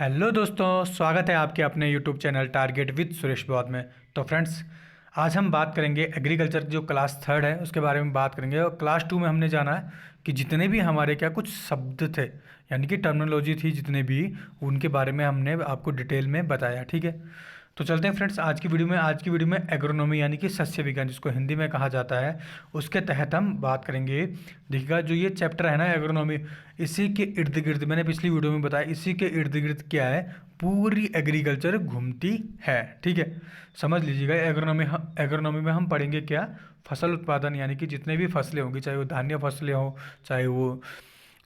Hello दोस्तों, स्वागत है आपके अपने YouTube channel target with Suresh बौद्ध में। तो फ्रेंड्स, आज हम बात करेंगे एग्रीकल्चर जो क्लास थर्ड है उसके बारे में बात करेंगे। और क्लास टू में हमने जाना है कि जितने भी हमारे क्या कुछ शब्द थे यानी कि टर्मिनोलॉजी थी जितने भी, उनके बारे में हमने आपको डिटेल में बताया। ठीक है, तो चलते हैं फ्रेंड्स आज की वीडियो में एग्रोनॉमी यानी कि सस्य विज्ञान जिसको हिंदी में कहा जाता है, उसके तहत हम बात करेंगे। देखिएगा, जो ये चैप्टर है ना एग्रोनॉमी, इसी के इर्द गिर्द मैंने पिछली वीडियो में बताया, इसी के इर्द गिर्द क्या है, पूरी एग्रीकल्चर घूमती है। ठीक है, समझ लीजिएगा। एग्रोनॉमी में हम पढ़ेंगे क्या, फसल उत्पादन यानी कि जितने भी फसलें होंगी, चाहे वो धान्य फसलें हो, चाहे वो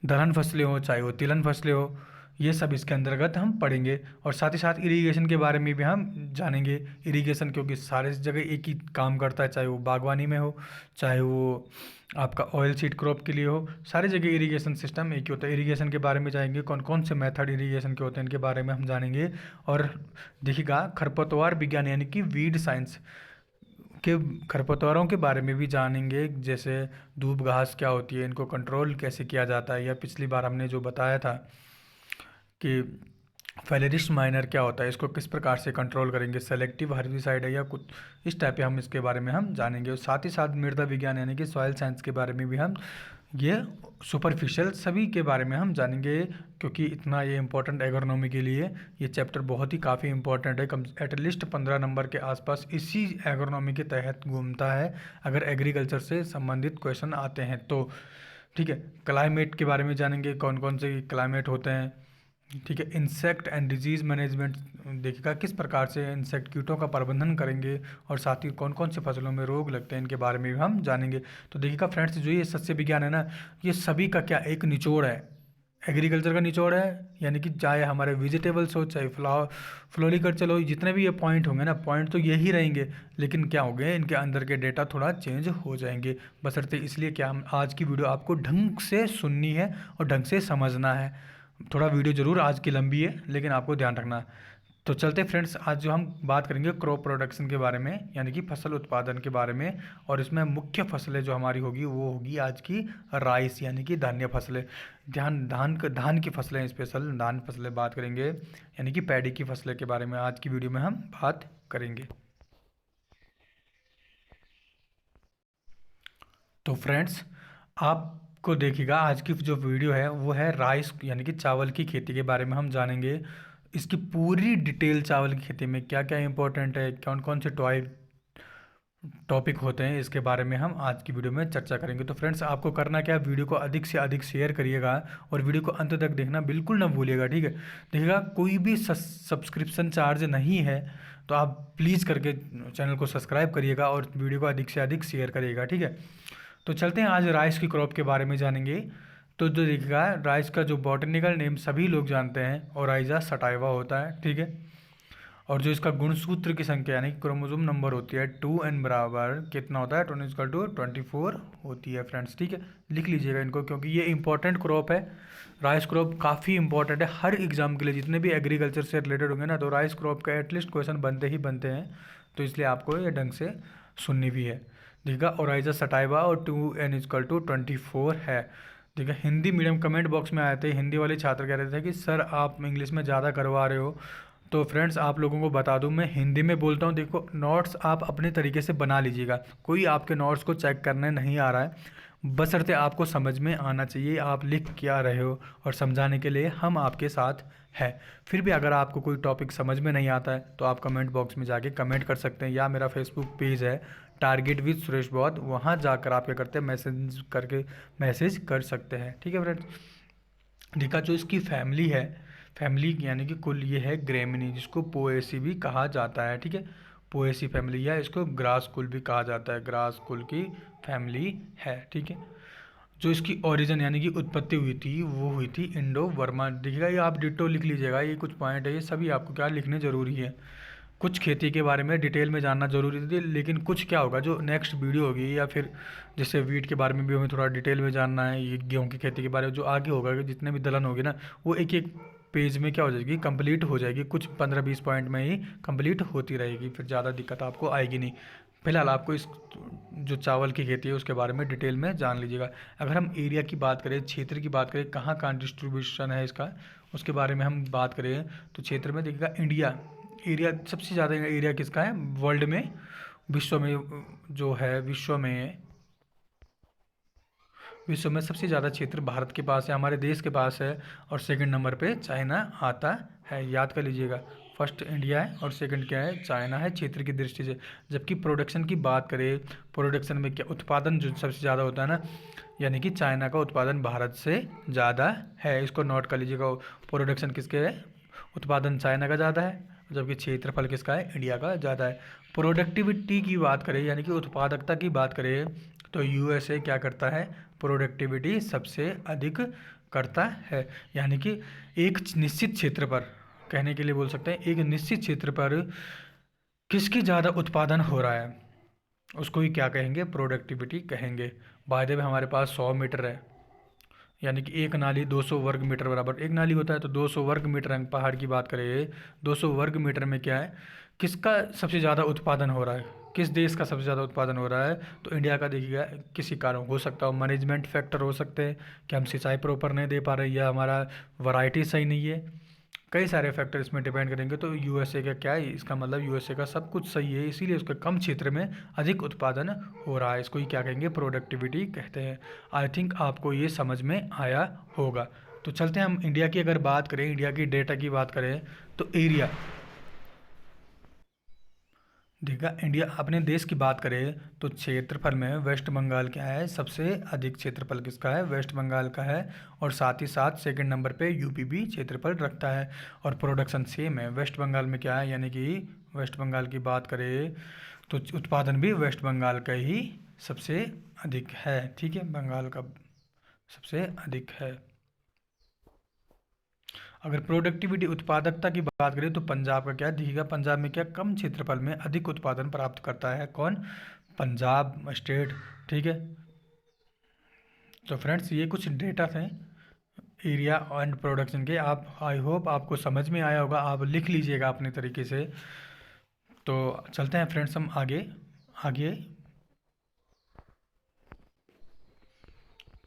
दलहन फसलें हो, चाहे वो तिलहन फसलें हो, ये सब इसके अंतर्गत हम पढ़ेंगे। और साथ ही साथ इरिगेशन के बारे में भी हम जानेंगे। इरिगेशन क्योंकि सारे जगह एक ही काम करता है, चाहे वो बागवानी में हो, चाहे वो आपका ऑयल सीड क्रॉप के लिए हो, सारी जगह इरिगेशन सिस्टम एक ही होता है। इरिगेशन के बारे में जाएंगे, कौन कौन से मेथड इरिगेशन के होते हैं इनके बारे में हम जानेंगे। और देखिएगा, खरपतवार विज्ञान यानी कि वीड साइंस के खरपतवारों के बारे में भी जानेंगे। जैसे दूब घास क्या होती है, इनको कंट्रोल कैसे किया जाता है, या पिछली बार हमने जो बताया था कि फेलेरिस्ट माइनर क्या होता है, इसको किस प्रकार से कंट्रोल करेंगे, सेलेक्टिव हर्बिसाइड है या कुछ इस टाइप के, हम इसके बारे में हम जानेंगे। और साथ ही साथ मृदा विज्ञान यानी कि सॉइल साइंस के बारे में भी हम ये सुपरफिशियल सभी के बारे में हम जानेंगे। क्योंकि इतना ये इंपॉर्टेंट एग्रोनॉमी के लिए ये चैप्टर बहुत ही काफ़ी इंपॉर्टेंट है। कम एटलीस्ट 15 नंबर के आसपास इसी एग्रोनॉमी के तहत घूमता है, अगर एग्रीकल्चर से संबंधित क्वेश्चन आते हैं तो। ठीक है, क्लाइमेट के बारे में जानेंगे, कौन कौन से क्लाइमेट होते हैं। ठीक है, इंसेक्ट एंड डिजीज़ मैनेजमेंट देखिएगा, किस प्रकार से इंसेक्ट कीटों का प्रबंधन करेंगे, और साथ ही कौन कौन से फसलों में रोग लगते हैं इनके बारे में भी हम जानेंगे। तो देखिएगा फ्रेंड्स, जो ये सस्य विज्ञान है ना, ये सभी का क्या एक निचोड़ है, एग्रीकल्चर का निचोड़ है। यानी कि चाहे हमारे वेजिटेबल्स हो, चाहे फ्लोरिकल्चर हो, जितने भी ये पॉइंट होंगे ना, पॉइंट तो यही रहेंगे, लेकिन क्या होंगे, इनके अंदर के डेटा थोड़ा चेंज हो जाएंगे। बशर्ते इसलिए क्या, हम आज की वीडियो आपको ढंग से सुननी है और ढंग से समझना है। थोड़ा वीडियो ज़रूर आज की लंबी है, लेकिन आपको ध्यान रखना है। तो चलते फ्रेंड्स, आज जो हम बात करेंगे क्रॉप प्रोडक्शन के बारे में यानी कि फसल उत्पादन के बारे में। और इसमें मुख्य फसलें जो हमारी होगी वो होगी आज की राइस यानी कि धान्य फसलें। धान की फसलें, स्पेशल धान फसलें बात करेंगे, यानी कि पैडी की फसलें के बारे में आज की वीडियो में हम बात करेंगे। तो फ्रेंड्स, आपको देखिएगा, आज की जो वीडियो है वो है राइस यानी कि चावल की खेती के बारे में हम जानेंगे। इसकी पूरी डिटेल, चावल की खेती में क्या क्या इंपॉर्टेंट है, कौन कौन से टॉपिक होते हैं, इसके बारे में हम आज की वीडियो में चर्चा करेंगे। तो फ्रेंड्स, आपको करना क्या है, वीडियो को अधिक से अधिक शेयर करिएगा और वीडियो को अंत तक देखना बिल्कुल ना भूलिएगा। ठीक है, देखिएगा, कोई भी सब्सक्रिप्शन चार्ज नहीं है, तो आप प्लीज़ करके चैनल को सब्सक्राइब करिएगा और वीडियो को अधिक से अधिक शेयर करिएगा। ठीक है, तो चलते हैं, आज राइस की क्रॉप के बारे में जानेंगे। तो जो देखिएगा, राइस का जो बॉटनिकल नेम सभी लोग जानते हैं, ओराइजा सटाइवा होता है। ठीक है, और जो इसका गुणसूत्र की संख्या यानी क्रोमोसोम नंबर होती है 2n बराबर कितना होता है, 2n = 24 होती है फ्रेंड्स। ठीक है, लिख लीजिएगा इनको, क्योंकि ये इंपॉर्टेंट क्रॉप है। राइस क्रॉप काफ़ी इंपॉर्टेंट है हर एग्जाम के लिए, जितने भी एग्रीकल्चर से रिलेटेड होंगे ना, तो राइस क्रॉप का एटलीस्ट क्वेश्चन बनते ही बनते हैं। तो इसलिए आपको ये ढंग से सुननी भी है। देखिएगा, ओराइजा सटाइवा और 2n = 24 है। देखिए, हिंदी मीडियम कमेंट बॉक्स में आए थे, हिंदी वाले छात्र कह रहे थे कि सर आप इंग्लिश में ज़्यादा करवा रहे हो। तो फ्रेंड्स, आप लोगों को बता दूं, मैं हिंदी में बोलता हूं। देखो, नोट्स आप अपने तरीके से बना लीजिएगा, कोई आपके नोट्स को चेक करने नहीं आ रहा है, बशर्ते आपको समझ में आना चाहिए आप लिख क्या रहे हो, और समझाने के लिए हम आपके साथ हैं। फिर भी अगर आपको कोई टॉपिक समझ में नहीं आता है तो आप कमेंट बॉक्स में जाके कमेंट कर सकते हैं, या मेरा फेसबुक पेज है टारगेट विद सुरेश बौद्ध, वहाँ जाकर आप क्या करते हैं, मैसेज कर सकते हैं। ठीक है फ्रेंड्स, देखा, जो इसकी फैमिली है, फैमिली यानी कि कुल, ये है ग्रेमिनी, जिसको पोएसी भी कहा जाता है। ठीक है, पोएसी फैमिली, या इसको ग्रास कुल भी कहा जाता है, ग्रास कुल की फैमिली है। ठीक है, जो इसकी ओरिजिन यानी कि उत्पत्ति हुई थी वो हुई थी इंडो वर्मा। देखिएगा, ये आप डिटो लिख लीजिएगा, ये कुछ पॉइंट है, ये सभी आपको क्या लिखने ज़रूरी है। कुछ खेती के बारे में डिटेल में जानना ज़रूरी थी, लेकिन कुछ क्या होगा, जो नेक्स्ट वीडियो होगी, या फिर जैसे वीट के बारे में भी हमें थोड़ा डिटेल में जानना है, ये गेहूं की खेती के बारे में जो आगे होगा, कि जितने भी दलहन होगी ना, वो एक एक पेज में क्या हो जाएगी, कंप्लीट हो जाएगी, कुछ 15-20 पॉइंट में ही कंप्लीट होती रहेगी, फिर ज़्यादा दिक्कत आपको आएगी नहीं। फिलहाल आपको इस जो चावल की खेती है उसके बारे में डिटेल में जान लीजिएगा। अगर हम एरिया की बात करें, क्षेत्र की बात करें, कहाँ कहाँ डिस्ट्रीब्यूशन है इसका, उसके बारे में हम बात करें तो क्षेत्र में देखिएगा इंडिया एरिया, सबसे ज़्यादा एरिया किसका है वर्ल्ड में, विश्व में जो है, विश्व में सबसे ज़्यादा क्षेत्र भारत के पास है, हमारे देश के पास है। और सेकंड नंबर पे चाइना आता है, याद कर लीजिएगा। फर्स्ट इंडिया है और सेकंड क्या है, चाइना है क्षेत्र की दृष्टि से। जबकि प्रोडक्शन की बात करें, प्रोडक्शन में क्या उत्पादन जो सबसे ज़्यादा होता है ना, यानी कि चाइना का उत्पादन भारत से ज़्यादा है, इसको नोट कर लीजिएगा। प्रोडक्शन किसके है, उत्पादन चाइना का ज़्यादा है, जबकि क्षेत्रफल किसका है, इंडिया का ज़्यादा है। प्रोडक्टिविटी की बात करें यानी कि उत्पादकता की बात करें तो यूएसए क्या करता है, प्रोडक्टिविटी सबसे अधिक करता है। यानी कि एक निश्चित क्षेत्र पर, कहने के लिए बोल सकते हैं एक निश्चित क्षेत्र पर किसकी ज़्यादा उत्पादन हो रहा है उसको ही क्या कहेंगे, प्रोडक्टिविटी कहेंगे। बाय द वे हमारे पास 100 मीटर है, यानी कि एक नाली 200 वर्ग मीटर बराबर एक नाली होता है, तो 200 वर्ग मीटर हम पहाड़ की बात करें, 200 वर्ग मीटर में क्या है, किसका सबसे ज़्यादा उत्पादन हो रहा है, किस देश का सबसे ज़्यादा उत्पादन हो रहा है, तो इंडिया का देखिएगा। किसी कारण हो सकता हो मैनेजमेंट फैक्टर हो सकते हैं कि हम सिंचाई प्रॉपर नहीं दे पा रहे या हमारा वैरायटी सही नहीं है, कई सारे फैक्टर इसमें डिपेंड करेंगे। तो यूएसए का क्या है, इसका मतलब यूएसए का सब कुछ सही है, इसीलिए उसके कम क्षेत्र में अधिक उत्पादन हो रहा है, इसको ही क्या कहेंगे, प्रोडक्टिविटी कहते हैं। आई थिंक आपको ये समझ में आया होगा। तो चलते हैं हम इंडिया की अगर बात करें, इंडिया की डेटा की बात करें तो एरिया, देखा इंडिया अपने देश की बात करें तो क्षेत्रफल में वेस्ट बंगाल क्या है, सबसे अधिक क्षेत्रफल किसका है, वेस्ट बंगाल का है। और साथ ही साथ सेकंड नंबर पे यूपी भी क्षेत्रफल रखता है। और प्रोडक्शन सेम है, वेस्ट बंगाल में क्या है, यानी कि वेस्ट बंगाल की बात करें तो उत्पादन भी वेस्ट बंगाल का ही सबसे अधिक है, ठीक है, बंगाल का सबसे अधिक है। अगर प्रोडक्टिविटी उत्पादकता की बात करें तो पंजाब का क्या दिखेगा, पंजाब में क्या कम क्षेत्रफल में अधिक उत्पादन प्राप्त करता है, कौन, पंजाब स्टेट, ठीक है। तो फ्रेंड्स ये कुछ डेटा थे एरिया एंड प्रोडक्शन के, आप आई होप आपको समझ में आया होगा, आप लिख लीजिएगा अपने तरीके से। तो चलते हैं फ्रेंड्स हम आगे आगे।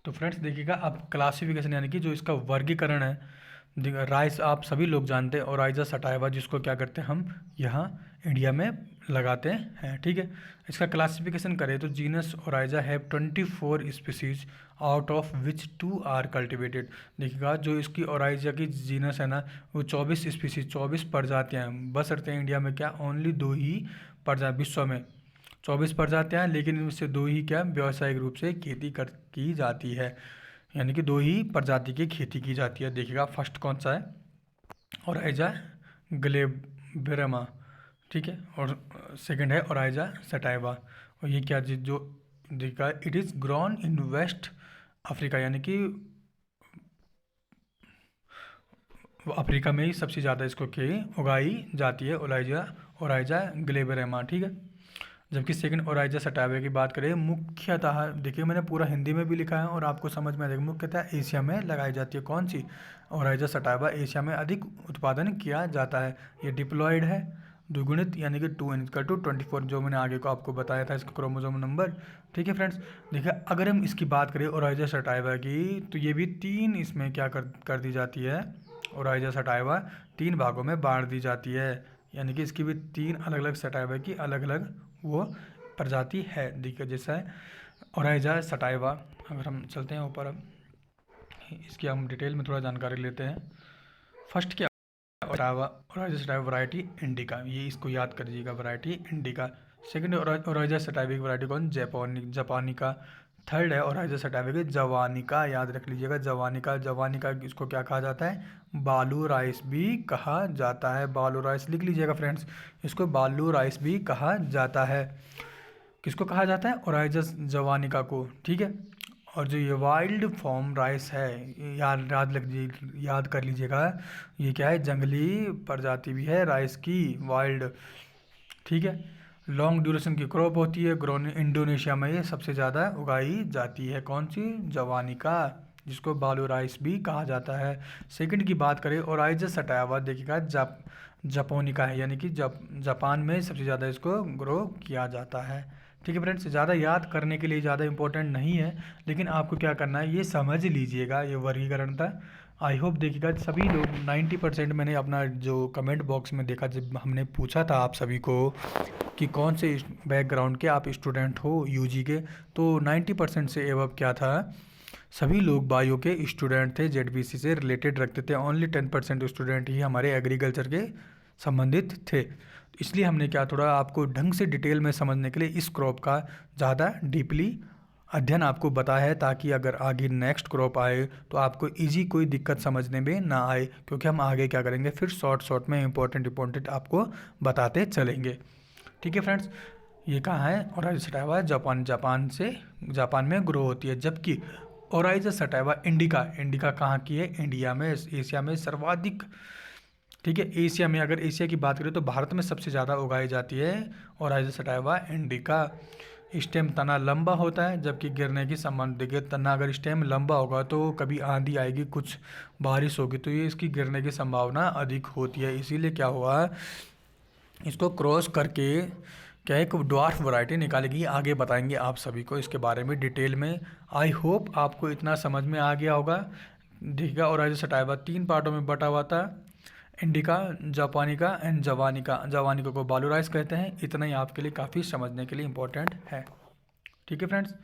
तो फ्रेंड्स देखिएगा अब क्लासिफिकेशन यानी कि जो इसका वर्गीकरण है, राइस आप सभी लोग जानते हैं, और राइजा सटाइवा जिसको क्या करते हैं हम यहाँ इंडिया में लगाते हैं, ठीक है। इसका क्लासिफिकेशन करें तो genus Oryza have 24 species out of which 2 are cultivated. देखिएगा जो इसकी ओराइजा की जीनस है ना, वो 24 स्पीसीज 24 प्रजातियाँ हैं, बस रहते हैं इंडिया में क्या ओनली 2 ही प्रजाति, विश्व में 24 प्रजातियाँ हैं, लेकिन इनमें से 2 ही क्या व्यावसायिक रूप से खेती कर की जाती है, यानी कि 2 ही प्रजाति की खेती की जाती है। देखिएगा फर्स्ट कौन सा है, ओराइजा ग्लेब्रेमा, ठीक है, और सेकंड है ओराइजा सटाइवा। और ये क्या जो देखिएगा, it is grown in West Africa, यानी कि अफ्रीका में ही सबसे ज़्यादा इसको उगाई जाती है, ओराइजा ओराइजा ग्लेब्रेमा, ठीक है। जबकि सेकंड ओराइजा सटाइवा की बात करें, मुख्यतः देखिए मैंने पूरा हिंदी में भी लिखा है और आपको समझ में आएगा, मुख्यतः एशिया में लगाई जाती है, कौन सी, ओराइजा सटाइवा एशिया में अधिक उत्पादन किया जाता है। ये डिप्लॉयड है, द्विगुणित यानी कि 2 = 24, जो मैंने आगे को आपको बताया था इसका क्रोमोसोम नंबर, ठीक है फ्रेंड्स। देखिए अगर हम इसकी बात करें ओराइजा सटाइवा की, तो ये भी 3 इसमें क्या कर दी जाती है, ओराइजा सटाइवा 3 भागों में बांट दी जाती है, यानी कि इसकी भी 3 अलग अलग सटाइवा की अलग अलग वो प्रजाति है। देखिए जैसा है ओराइजा सटाइवा, अगर हम चलते हैं ऊपर अब इसकी हम डिटेल में थोड़ा जानकारी लेते हैं। फर्स्ट क्या, ओराइजा सटाइवा वैरायटी इंडिका, ये इसको याद कर लीजिएगा, variety indica. Second Oryza sativa की वैरायटी कौन, जापानिका। थर्ड है ओराइजा सटाइवा की जवानिका, याद रख लीजिएगा जवानिका। जवानिका इसको क्या कहा जाता है, बालू राइस भी कहा जाता है, बालू राइस लिख लीजिएगा फ्रेंड्स, इसको बालू राइस भी कहा जाता है। किसको कहा जाता है, ओराइजा जवानिका को, ठीक है। और जो ये वाइल्ड फॉर्म राइस है, याद कर लीजिएगा, ये क्या है, जंगली प्रजाति भी है राइस की, वाइल्ड, ठीक है। लॉन्ग ड्यूरेशन की क्रॉप होती है, इंडोनेशिया में ये सबसे ज़्यादा उगाई जाती है, कौन सी, जवानिका, जिसको बालू राइस भी कहा जाता है। सेकंड की बात करें ओराइजा सटाइवा, देखिएगा जापोनिका है, यानी कि जापान में सबसे ज़्यादा इसको ग्रो किया जाता है, ठीक है फ्रेंड्स। ज़्यादा याद करने के लिए ज़्यादा इंपॉर्टेंट नहीं है, लेकिन आपको क्या करना है, ये समझ लीजिएगा, ये वर्गीकरण था आई होप देखिएगा सभी लोग 90% मैंने अपना जो कमेंट बॉक्स में देखा जब हमने पूछा था आप सभी को कि कौन से बैकग्राउंड के आप स्टूडेंट हो यूजी के, तो 90% से एवब क्या था, सभी लोग बायो के स्टूडेंट थे, जेडबीसी से रिलेटेड रखते थे। ओनली 10% स्टूडेंट ही हमारे एग्रीकल्चर के संबंधित थे। इसलिए हमने क्या थोड़ा आपको ढंग से डिटेल में समझने के लिए इस क्रॉप का ज़्यादा डीपली अध्ययन आपको बताया है, ताकि अगर आगे नेक्स्ट क्रॉप आए तो आपको इजी कोई दिक्कत समझने में ना आए, क्योंकि हम आगे क्या करेंगे फिर शॉर्ट में इंपॉर्टेंट आपको बताते चलेंगे। ठीक है फ्रेंड्स, ये कहाँ है, ओराइजा सटाइवा जापान में ग्रो होती है, जबकि ओराइजा सटाइवा इंडिका कहाँ की है, इंडिया में, एशिया में सर्वाधिक। ठीक है, एशिया में, अगर एशिया की बात करें तो भारत में सबसे ज़्यादा उगाई जाती है ओराइजा सटाइवा इंडिका। स्टेम तना लंबा होता है, जबकि गिरने की संभावना, देखिए तना अगर स्टेम लंबा होगा तो कभी आंधी आएगी, कुछ बारिश होगी तो ये इसकी गिरने की संभावना अधिक होती है। इसीलिए क्या हुआ, इसको क्रॉस करके क्या एक ड्वार्फ वैरायटी निकालेगी, आगे बताएंगे आप सभी को इसके बारे में डिटेल में। आई होप आपको इतना समझ में आ गया होगा। देखिएगा ओराइजा सटाइवा 3 पार्टों में बटा हुआ था, इंडिका, जापानिका एंड जवानिका को बालू राइस कहते हैं। इतना ही आपके लिए काफ़ी समझने के लिए इम्पोर्टेंट है। ठीक है फ्रेंड्स,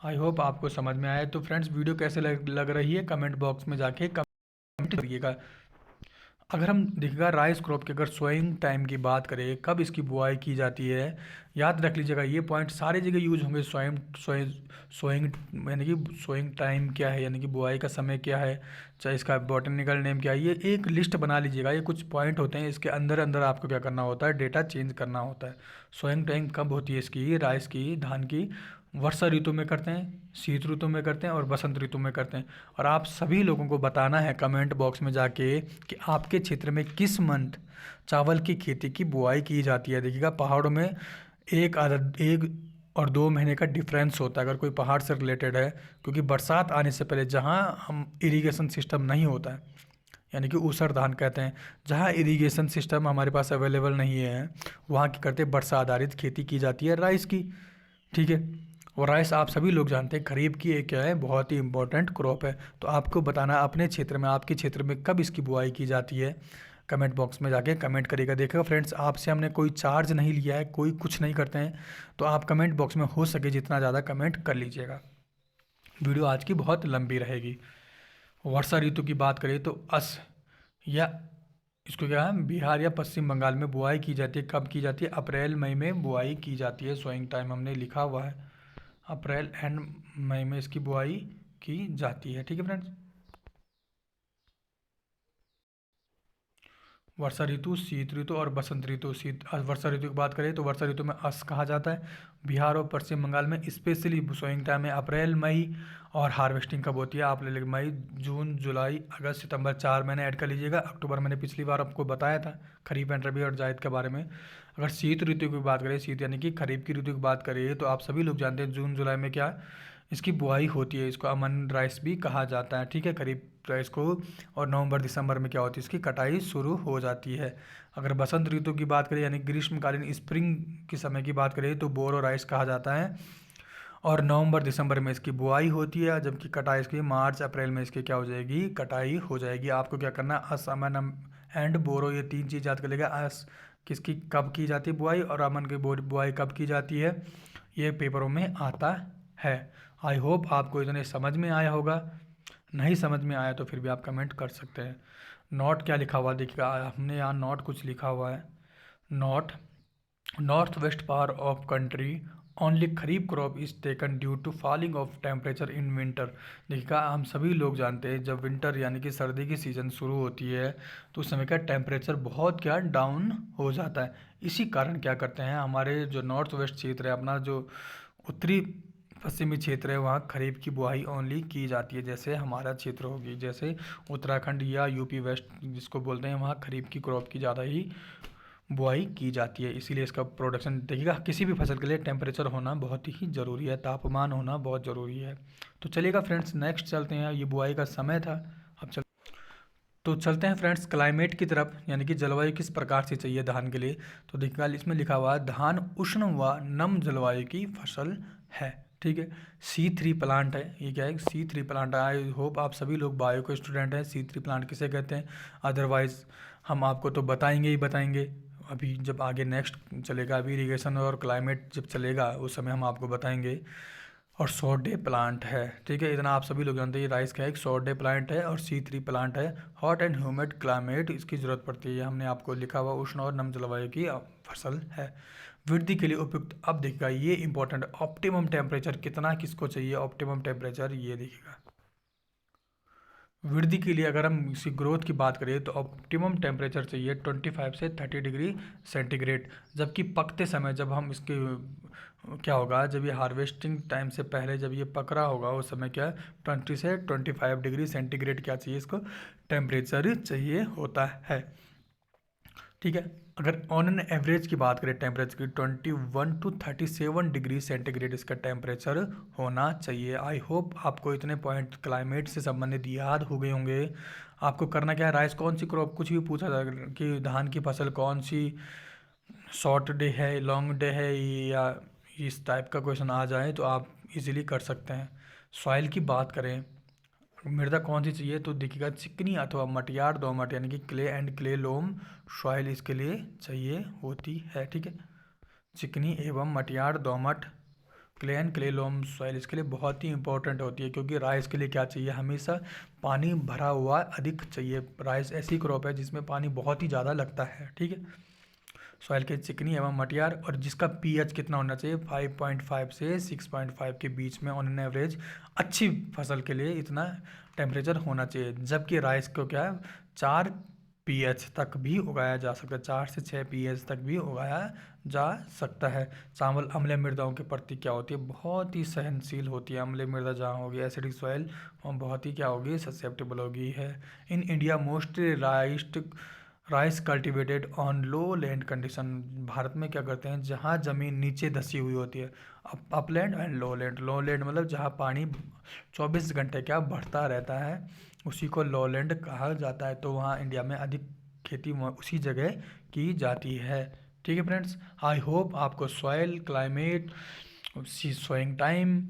आई होप आपको समझ में आया। तो फ्रेंड्स वीडियो कैसे लग रही है कमेंट बॉक्स में जाके कमेंट करिएगा। अगर हम देखिएगा राइस क्रॉप की अगर सोइंग टाइम की बात करें, कब इसकी बुआई की जाती है, याद रख लीजिएगा ये पॉइंट सारी जगह यूज होंगे। सोइंग यानी कि सोइंग टाइम क्या है, यानी कि बुआई का समय क्या है, चाहे इसका बॉटनिकल नेम क्या है, ये एक लिस्ट बना लीजिएगा। ये कुछ पॉइंट होते हैं, इसके अंदर अंदर आपको क्या करना होता है, डेटा चेंज करना होता है। सोइंग टाइम कब होती है इसकी, राइस की, धान की, वर्षा ऋतु में करते हैं, शीत ऋतु में करते हैं और बसंत ऋतु में करते हैं। और आप सभी लोगों को बताना है कमेंट बॉक्स में जाके कि आपके क्षेत्र में किस मंथ चावल की खेती की बुआई की जाती है। देखिएगा पहाड़ों में एक और 2 महीने का डिफरेंस होता है अगर कोई पहाड़ से रिलेटेड है, क्योंकि बरसात आने से पहले जहाँ हम इरिगेशन सिस्टम नहीं होता है, यानी कि ऊसर धान कहते हैं, जहाँ इरिगेशन सिस्टम हमारे पास अवेलेबल नहीं है, वहाँ क्या करते हैं, वर्षा आधारित खेती की जाती है राइस की। ठीक है, और राइस आप सभी लोग जानते हैं खरीफ की एक क्या है, बहुत ही इंपॉर्टेंट क्रॉप है। तो आपको बताना अपने क्षेत्र में, आपके क्षेत्र में कब इसकी बुआई की जाती है, कमेंट बॉक्स में जाके कमेंट करिएगा। देखिएगा फ्रेंड्स, आपसे हमने कोई चार्ज नहीं लिया है, कोई कुछ नहीं करते हैं, तो आप कमेंट बॉक्स में हो सके जितना ज़्यादा कमेंट कर लीजिएगा। वीडियो आज की बहुत लंबी रहेगी। वर्षा ऋतु की बात करें तो या इसको क्या है, बिहार या पश्चिम बंगाल में बुआई की जाती है। कब की जाती है, अप्रैल मई में बुआई की जाती है। सोइंग टाइम हमने लिखा हुआ है, अप्रैल एंड मई में इसकी बुआई की जाती है। ठीक है फ्रेंड्स, वर्षा ऋतु, शीत ऋतु और बसंत ऋतु। वर्षा ऋतु की बात करें तो वर्षा ऋतु में कहा जाता है। बिहार और पश्चिम बंगाल में स्पेशली सोइंग टाइम में अप्रैल मई, और हार्वेस्टिंग कब होती है आप ले लीजिए मई, जून, जुलाई, अगस्त, सितंबर, 4 महीने ऐड कर लीजिएगा। अक्टूबर मैंने पिछली बार आपको बताया था खरीफ एंड रबी और जायद के बारे में। अगर शीत ऋतु की बात करें, शीत यानी कि खरीफ की ऋतु की बात करें, तो आप सभी लोग जानते हैं जून जुलाई में क्या इसकी बुआई होती है। इसको अमन राइस भी कहा जाता है। ठीक है, खरीफ राइस को। और नवंबर दिसंबर में क्या होती है, इसकी कटाई शुरू हो जाती है। अगर बसंत ऋतु की बात करें यानी ग्रीष्मकालीन स्प्रिंग के समय की बात करें तो बोरो राइस कहा जाता है, और नवंबर दिसंबर में इसकी बुआई होती है, जबकि कटाई इसकी मार्च अप्रैल में इसकी क्या हो जाएगी, कटाई हो जाएगी। आपको क्या करना है, अस, अमन एंड बोरो, ये 3 चीज़ याद कर लेगा। अस किसकी कब की जाती है बुआई, और अमन की बुआई कब की जाती है, ये पेपरों में आता है। आई होप आपको इतने समझ में आया होगा। नहीं समझ में आया तो फिर भी आप कमेंट कर सकते हैं। नॉट क्या लिखा हुआ देखिएगा, हमने यहाँ नॉट कुछ लिखा हुआ है। Not, north west part of country only kharif crop is taken due to falling of temperature in winter. देखिएगा हम सभी लोग जानते हैं जब विंटर यानी कि सर्दी की सीज़न शुरू होती है तो उस समय का टेम्परेचर बहुत क्या डाउन हो जाता है। इसी कारण क्या करते हैं, हमारे जो नॉर्थ वेस्ट क्षेत्र है, अपना जो उत्तरी पश्चिमी क्षेत्र है, वहाँ खरीफ की बुआई ओनली की जाती है। जैसे हमारा क्षेत्र होगी, जैसे उत्तराखंड या यूपी वेस्ट जिसको बोलते हैं, वहाँ खरीफ की क्रॉप की ज़्यादा ही बुआई की जाती है। इसीलिए इसका प्रोडक्शन देखिएगा, किसी भी फसल के लिए टेम्परेचर होना बहुत ही ज़रूरी है, तापमान होना बहुत ज़रूरी है। तो चलिएगा फ्रेंड्स, नेक्स्ट चलते हैं। ये बुआई का समय था, अब तो चलते हैं फ्रेंड्स क्लाइमेट की तरफ, यानी कि जलवायु किस प्रकार से चाहिए धान के लिए। तो देखिएगा इसमें लिखा हुआ है धान उष्ण व नम जलवायु की फसल है। ठीक है। C3 प्लांट है, ये क्या है, C3 प्लांट है। आई होप आप सभी लोग बायो के स्टूडेंट हैं। C3 प्लांट किसे कहते हैं, अदरवाइज़ हम आपको तो बताएंगे ही बताएंगे। अभी जब आगे नेक्स्ट चलेगा, अभी इरीगेशन और क्लाइमेट जब चलेगा उस समय हम आपको बताएंगे। और 100 डे प्लांट है, ठीक है। इतना आप सभी लोग जानते हैं, ये राइस का एक 100 डे प्लांट है और C3 प्लांट है। हॉट एंड ह्यूमिड क्लाइमेट इसकी ज़रूरत पड़ती है, हमने आपको लिखा हुआ उष्ण और नम जलवायु की फसल है। वृद्धि के लिए उपयुक्त, अब देखिएगा ये इंपॉर्टेंट, ऑप्टिमम टेम्परेचर कितना किसको चाहिए, ऑप्टिमम टेम्परेचर ये देखिएगा। वृद्धि के लिए अगर हम इसकी ग्रोथ की बात करें तो ऑप्टिमम टेम्परेचर चाहिए 25 से 30 डिग्री सेंटीग्रेड। जबकि पकते समय जब हम इसके क्या होगा, जब ये हार्वेस्टिंग टाइम से पहले जब ये पक रहा होगा उस समय क्या 20 से 25 डिग्री सेंटीग्रेड क्या चाहिए इसको, टेम्परेचर चाहिए होता है, ठीक है। अगर ऑन एन एवरेज की बात करें टेम्परेचर की, 21 टू 37 डिग्री सेंटीग्रेड इसका टेम्परेचर होना चाहिए। आई होप आपको इतने पॉइंट क्लाइमेट से संबंधित याद हो गए होंगे। आपको करना क्या है, राइस कौन सी क्रॉप, कुछ भी पूछा जाए कि धान की फसल कौन सी शॉर्ट डे है, लॉन्ग डे है, या इस टाइप का क्वेश्चन आ जाए तो आप इजीली कर सकते हैं। सॉइल की बात करें, मृदा कौन सी चाहिए तो देखिएगा चिकनी अथवा मटियार दोमट, यानी कि clay and clay loam soil इसके लिए चाहिए होती है, ठीक है। चिकनी एवं मटियार दोमट, clay and clay loam soil इसके लिए बहुत ही इंपॉर्टेंट होती है, क्योंकि राइस के लिए क्या चाहिए, हमेशा पानी भरा हुआ अधिक चाहिए। राइस ऐसी क्रॉप है जिसमें पानी बहुत ही ज़्यादा लगता है, ठीक है। सॉइल के चिकनी एवं मटियार, और जिसका पीएच कितना होना चाहिए 5.5 से 6.5 के बीच में ऑन एन एवरेज। अच्छी फसल के लिए इतना टेम्परेचर होना चाहिए। जबकि राइस को क्या है 4 पीएच तक भी उगाया जा सकता है, 4 से 6 पीएच तक भी उगाया जा सकता है। चावल अम्लीय मृदाओं के प्रति क्या होती है, बहुत ही सहनशील होती है। अम्लीय मृदा जहाँ होगी, एसिडिक सॉइल बहुत ही क्या होगी, ससेप्टेबल होगी है। In India mostly rice cultivated on low land condition, Bharat में क्या करते हैं जहाँ ज़मीन नीचे धसी हुई होती है, upland and low land. Low land मतलब जहाँ पानी 24 घंटे क्या बढ़ता रहता है, उसी को लो लैंड कहा जाता है। तो वहाँ इंडिया में अधिक खेती उसी जगह की जाती है, ठीक है फ्रेंड्स। आई होप आपको soil, climate, sowing time,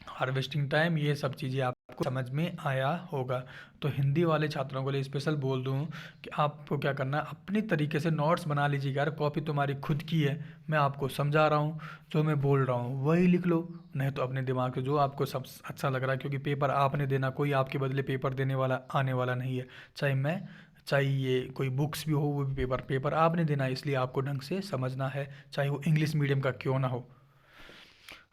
harvesting time, ये सब चीज़ें आपको समझ में आया होगा। तो हिंदी वाले छात्रों के लिए स्पेशल बोल दूं कि आपको क्या करना है, अपनी तरीके से नोट्स बना लीजिएगा। यार कॉपी तुम्हारी खुद की है, मैं आपको समझा रहा हूँ, जो मैं बोल रहा हूँ वही लिख लो, नहीं तो अपने दिमाग से जो आपको सब अच्छा लग रहा है, क्योंकि पेपर आपने देना, कोई आपके बदले पेपर देने वाला आने वाला नहीं है। चाहे ये कोई बुक्स भी हो, वो भी पेपर आपने देना है, इसलिए आपको ढंग से समझना है, चाहे वो इंग्लिश मीडियम का क्यों ना हो।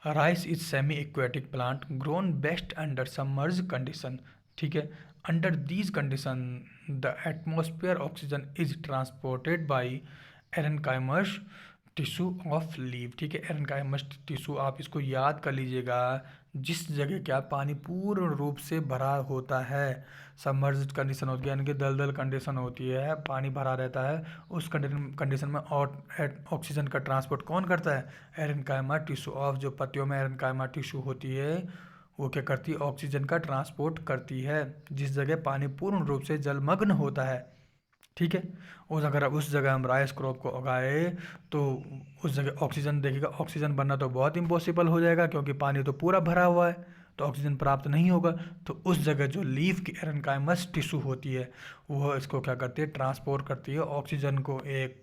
Rice is semi aquatic plant grown best under submerge condition, ठीक है। Under these condition the atmosphere oxygen is transported by aerenchymous tissue of leave, ठीक है। एरेनकाइमस टिश्यू आप इसको याद कर लीजिएगा, जिस जगह क्या पानी पूर्ण रूप से भरा होता है, सबमर्ज्ड कंडीशन होती है, यानी कि दलदल कंडीशन होती है, पानी भरा रहता है, उस कंडीशन में ऑक्सीजन का ट्रांसपोर्ट कौन करता है, एरेनकाइमा टिश्यू ऑफ, जो पत्तियों में एरेनकाइमा टिश्यू होती है वो क्या करती है, ऑक्सीजन का ट्रांसपोर्ट करती है। जिस जगह पानी पूर्ण रूप से जलमग्न होता है, ठीक है, अगर उस जगह हम राइस क्रॉप को उगाए तो उस जगह ऑक्सीजन, देखिएगा ऑक्सीजन बनना तो बहुत इम्पॉसिबल हो जाएगा, क्योंकि पानी तो पूरा भरा हुआ है, तो ऑक्सीजन प्राप्त नहीं होगा। तो उस जगह जो लीफ की एरेनकाइमस टिश्यू होती है वो इसको क्या करती है, ट्रांसपोर्ट करती है ऑक्सीजन को एक,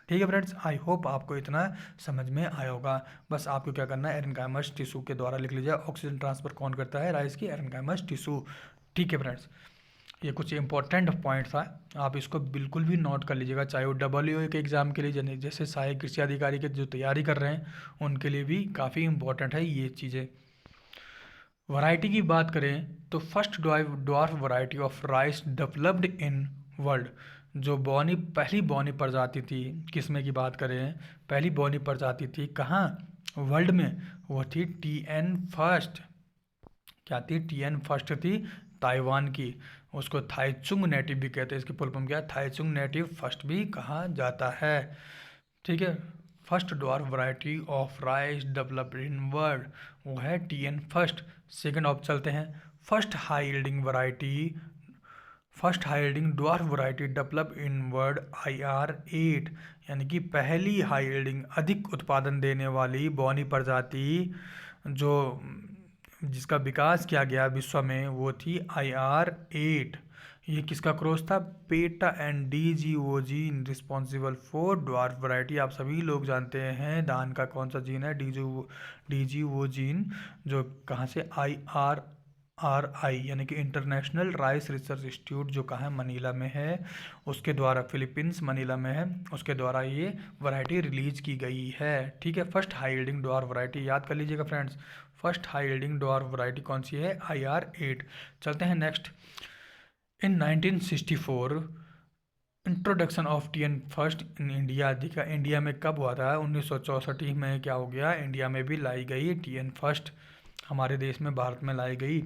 ठीक है फ्रेंड्स। आई होप आपको इतना समझ में आया होगा। बस आपको क्या करना है, एरेनकाइमस टिश्यू के द्वारा लिख लीजिए, ऑक्सीजन ट्रांसफर कौन करता है, राइस की एरेनकाइमस टिश्यू, ठीक है फ्रेंड्स। ये कुछ इंपॉर्टेंट पॉइंट था, आप इसको बिल्कुल भी नोट कर लीजिएगा, चाहे वो डब्ल्यू के एग्ज़ाम के लिए, जैसे सहायक कृषि अधिकारी के जो तैयारी कर रहे हैं उनके लिए भी काफ़ी इंपॉर्टेंट है ये चीज़ें। वैरायटी की बात करें तो first dwarf variety of rice developed in world, जो पहली बौनी प्रजाति थी, किस्में की बात करें, पहली बौनी प्रजाति थी कहाँ, वर्ल्ड में, वो थी TN फर्स्ट, क्या थी, TN फर्स्ट थी, ताइवान की। उसको थाईचुंग नेटिव भी कहते हैं, इसकी फुल फॉर्म क्या है, थाईचुंग नेटिव फर्स्ट भी कहा जाता है, ठीक है। First dwarf variety of rice developed in world वो है TN फर्स्ट। सेकंड ऑफ चलते हैं, first high yielding dwarf variety develop in world IR8, यानी कि पहली हाई यील्डिंग अधिक उत्पादन देने वाली बौनी प्रजाति जो जिसका विकास किया गया विश्व में वो थी IR8। ये किसका क्रॉस था? PETA and DGOG responsible for dwarf variety. आप सभी लोग जानते हैं धान का कौन सा जीन है? DGO जीन, जो कहाँ से? IRRI यानी कि इंटरनेशनल राइस रिसर्च इंस्टीट्यूट, जो कहाँ है? मनीला में है, उसके द्वारा, फिलीपींस मनीला में है, उसके द्वारा ये वैरायटी रिलीज की गई है। ठीक है, first high yielding dwarf variety याद कर लीजिएगा friends. First high yielding dwarf variety कौन सी है? IR8। चलते हैं next. In 1964 introduction of TN first in India. देखा इंडिया में कब हुआ था? 1964 में क्या हो गया? इंडिया में भी लाई गई TN फर्स्ट, हमारे देश में, भारत में लाई गई।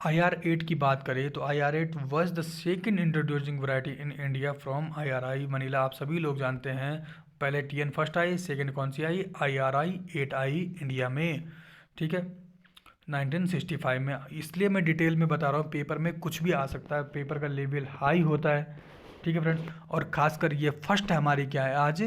IR8 की बात करें तो IR8 was the second introducing variety in India from IRI Manila. आप सभी लोग जानते हैं पहले TN फर्स्ट आई, सेकेंड कौन सी आई? IRI8 आई इंडिया में। ठीक है, 1965 में। इसलिए मैं डिटेल में बता रहा हूँ, पेपर में कुछ भी आ सकता है, पेपर का लेवल हाई होता है। ठीक है फ्रेंड्स, और खासकर ये फर्स्ट हमारी क्या है आज?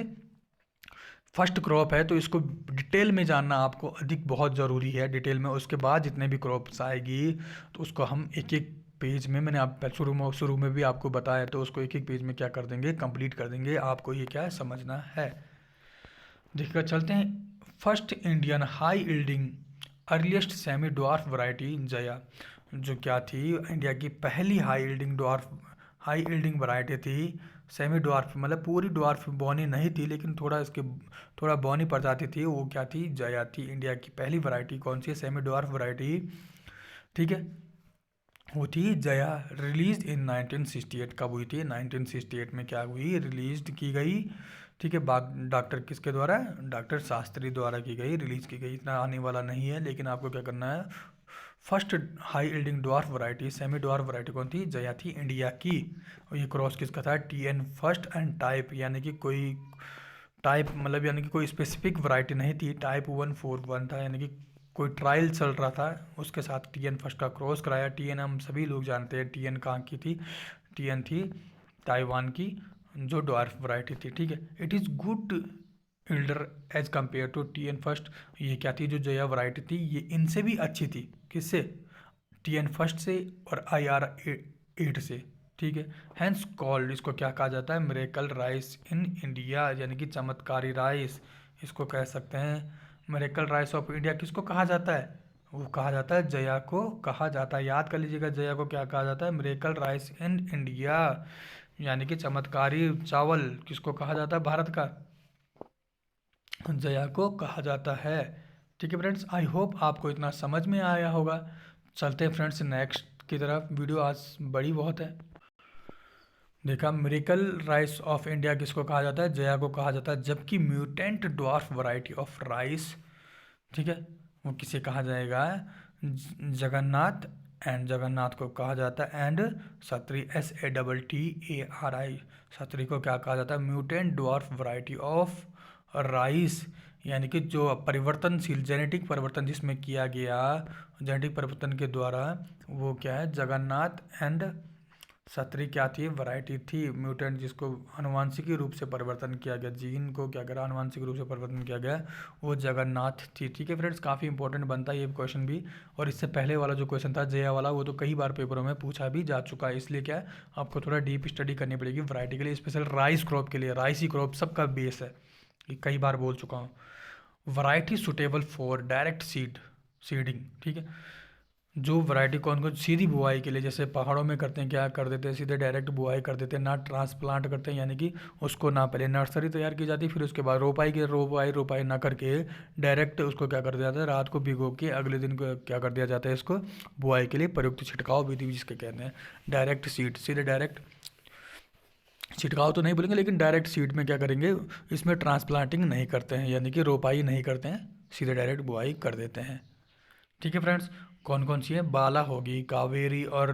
फर्स्ट क्रॉप है, तो इसको डिटेल में जानना आपको अधिक बहुत ज़रूरी है, डिटेल में। उसके बाद जितने भी क्रॉप्स आएगी तो उसको हम एक एक पेज में, मैंने आप शुरू में भी आपको बताया, तो उसको एक एक पेज में क्या कर देंगे? कंप्लीट कर देंगे। आपको ये क्या है? समझना है। देखिए चलते हैं। First Indian high yielding earliest semi dwarf variety Jaya, जो क्या थी? इंडिया की पहली हाई यील्डिंग वैरायटी थी। सेमी ड्वार्फ मतलब पूरी ड्वार्फ बॉनी नहीं थी, लेकिन थोड़ा बॉनी प्रजाति थी, वो क्या थी? जया थी। इंडिया की पहली वैरायटी कौन सी है? Semi dwarf variety. ठीक है, वो थी जया। रिलीज इन 1968। कब हुई थी? 1968 में क्या हुई? रिलीज की गई। ठीक है, डॉक्टर किसके द्वारा? डॉक्टर शास्त्री द्वारा की गई, रिलीज की गई। इतना आने वाला नहीं है, लेकिन आपको क्या करना है? First high yielding dwarf variety, semi dwarf variety कौन थी? जया थी, इंडिया की। और ये क्रॉस किसका था? TN फर्स्ट एंड टाइप, यानी कि कोई टाइप मतलब यानी कि कोई स्पेसिफिक वैरायटी नहीं थी, टाइप 141 था, यानी कि कोई ट्रायल चल रहा था, उसके साथ TN फर्स्ट का क्रॉस कराया। TN हम सभी लोग जानते हैं TN कहाँ की थी? TN थी ताइवान की, जो ड्वार्फ वैरायटी थी। ठीक है, it is good yielder as compare to TN first. ये क्या थी? जो जया वैरायटी थी, ये इनसे भी अच्छी थी। किससे? TN फर्स्ट से और IR8 से। ठीक है, हैंस कॉल्ड, इसको क्या कहा जाता है? मिरेकल राइस इन इंडिया, यानी कि चमत्कारी राइस, इसको कह सकते हैं। मिरेकल राइस ऑफ इंडिया किसको कहा जाता है? वो कहा जाता है जया को कहा जाता है। याद कर लीजिएगा, जया को क्या कहा जाता है? मिरेकल राइस इन इंडिया, यानी कि चमत्कारी चावल किसको कहा जाता है? भारत का जया को कहा जाता है। ठीक है फ्रेंड्स, आई होप आपको इतना समझ में आया होगा। चलते हैं फ्रेंड्स नेक्स्ट की तरफ। वीडियो आज बड़ी बहुत है। देखा, मिरेकल राइस ऑफ इंडिया किसको कहा जाता है? जया को कहा जाता है। जबकि mutant dwarf variety of rice, ठीक है, वो किसे कहा जाएगा? जगन्नाथ, एंड जगन्नाथ को कहा जाता है। एंड सत्री, SATTARI, सत्री को क्या कहा जाता है? Mutant dwarf variety of rice, यानी कि जो परिवर्तनशील जेनेटिक परिवर्तन जिसमें किया गया, जेनेटिक परिवर्तन के द्वारा, वो क्या है? जगन्नाथ एंड सत्री क्या थी? वैरायटी थी। म्यूटेंट जिसको आनुवांशिकी रूप से परिवर्तन किया गया, जीन को क्या करा? आनुवांशिक रूप से परिवर्तन किया गया, वो जगन्नाथ थी। ठीक है फ्रेंड्स, काफ़ी इंपॉर्टेंट बनता है ये क्वेश्चन भी। और इससे पहले वाला जो क्वेश्चन था जया वाला, वो तो कई बार पेपरों में पूछा भी जा चुका है। इसलिए क्या है, आपको थोड़ा डीप स्टडी करनी पड़ेगी वैरायटी के लिए, स्पेशल राइस क्रॉप के लिए। राइस ही क्रॉप सबका बेस है, ये कई बार बोल चुका हूँ। Variety suitable for direct seeding. ठीक है, जो वैरायटी कौन कौन सीधी बुआई के लिए, जैसे पहाड़ों में करते हैं, क्या कर देते हैं? सीधे डायरेक्ट बुआई कर देते हैं, ना ट्रांसप्लांट करते हैं, यानी कि उसको ना पहले नर्सरी तैयार की जाती है, फिर उसके बाद रोपाई ना करके डायरेक्ट उसको क्या कर दिया जाता है? रात को भिगो के अगले दिन को क्या कर दिया जाता है? इसको बुआई के लिए प्रयुक्त छिड़काव विधि जिसके कहते हैं डायरेक्ट सीड, सीधे डायरेक्ट छिड़काव तो नहीं बोलेंगे, लेकिन डायरेक्ट सीड में क्या करेंगे? इसमें ट्रांसप्लांटिंग नहीं करते हैं, यानी कि रोपाई नहीं करते हैं, सीधे डायरेक्ट बुआई कर देते हैं। ठीक है फ्रेंड्स, कौन कौन सी है? बाला होगी, कावेरी और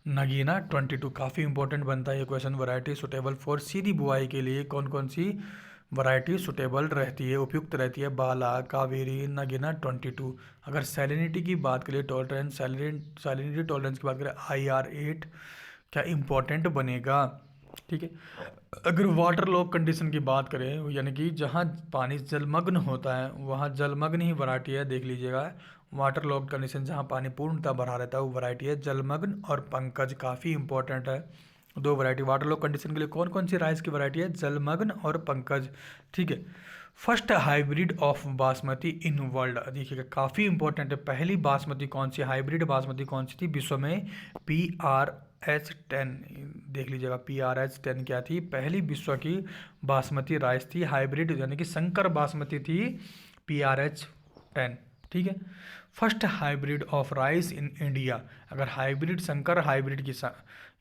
नगीना 22। काफ़ी इंपॉर्टेंट बनता है ये क्वेश्चन। वैरायटी सुटेबल फॉर सीधी बुआई के लिए कौन कौन सी वैरायटी सुटेबल रहती है, उपयुक्त रहती है? बाला, कावेरी, नगीना 22। अगर सैलिनिटी की बात करें, सैलिनिटी टॉलरेंस की बात करें, IR8 क्या इंपॉर्टेंट बनेगा? ठीक है। अगर वाटर लॉग कंडीशन की बात करें, यानी कि जहाँ पानी जलमग्न होता है वहाँ जलमग्न ही वैरायटी है, देख लीजिएगा। वाटर लॉग कंडीशन जहाँ पानी पूर्णतः भरा रहता है वो वैरायटी है जलमग्न और पंकज, काफ़ी इंपॉर्टेंट है। दो वैरायटी वाटर लॉग कंडीशन के लिए कौन कौन सी राइस की वैरायटी है, जलमग्न और पंकज। ठीक है। First hybrid of basmati in world, देखिएगा काफ़ी इंपॉर्टेंट है। पहली बासमती कौन सी, हाइब्रिड बासमती कौन सी थी विश्व में, PRH10, देख लीजिएगा। PRH10 क्या थी, पहली विश्व की बासमती राइस थी, हाइब्रिड यानी कि संकर बासमती थी, PRH10। ठीक है। First hybrid of rice in India, अगर हाइब्रिड संकर हाइब्रिड की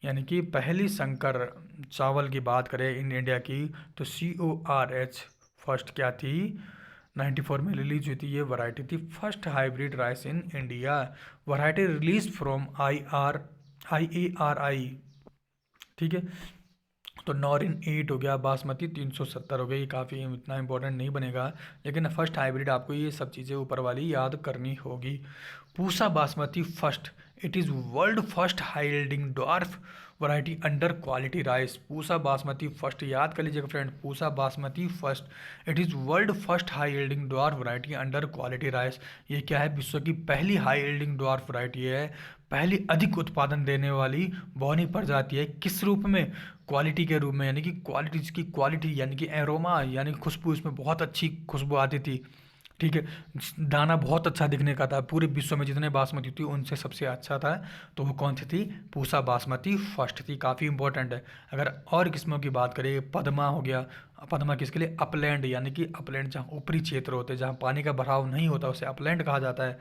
यानी कि पहली संकर चावल की बात करें इन इंडिया की, तो CORH फर्स्ट क्या थी, 94 में रिलीज हुई थी, ये वैरायटी थी first hybrid rice in India. Variety release from IARI। ठीक है। तो नॉरिन 8 हो गया, बासमती 370 हो गई, काफ़ी इतना इंपॉर्टेंट नहीं बनेगा, लेकिन फर्स्ट हाइब्रिड आपको ये सब चीज़ें ऊपर वाली याद करनी होगी। Pusa basmati first, it is world first high yielding dwarf variety under quality rice. Pusa basmati first याद कर लीजिएगा friend, Pusa basmati first, it is world first high yielding dwarf variety under quality rice. ये क्या है, विश्व की पहली हाई यील्डिंग ड्वार्फ वैरायटी है, पहली अधिक उत्पादन देने वाली बौनी प्रजाति है। किस रूप में, क्वालिटी के रूप में, यानी कि क्वालिटी, इसकी क्वालिटी यानी कि एरोमा यानी कि खुशबू, इसमें बहुत अच्छी खुशबू आती थी। ठीक है। दाना बहुत अच्छा दिखने का था, पूरे विश्व में जितने बासमती थी उनसे सबसे अच्छा था, तो वो कौन सी थी, पूसा बासमती फर्स्ट थी, काफ़ी इंपॉर्टेंट है। अगर और किस्मों की बात करें, पद्मा हो गया, पद्मा किसके लिए, अपलैंड, यानी कि अपलैंड जहाँ ऊपरी क्षेत्र होते हैं, जहाँ पानी का भराव नहीं होता उसे अपलैंड कहा जाता है,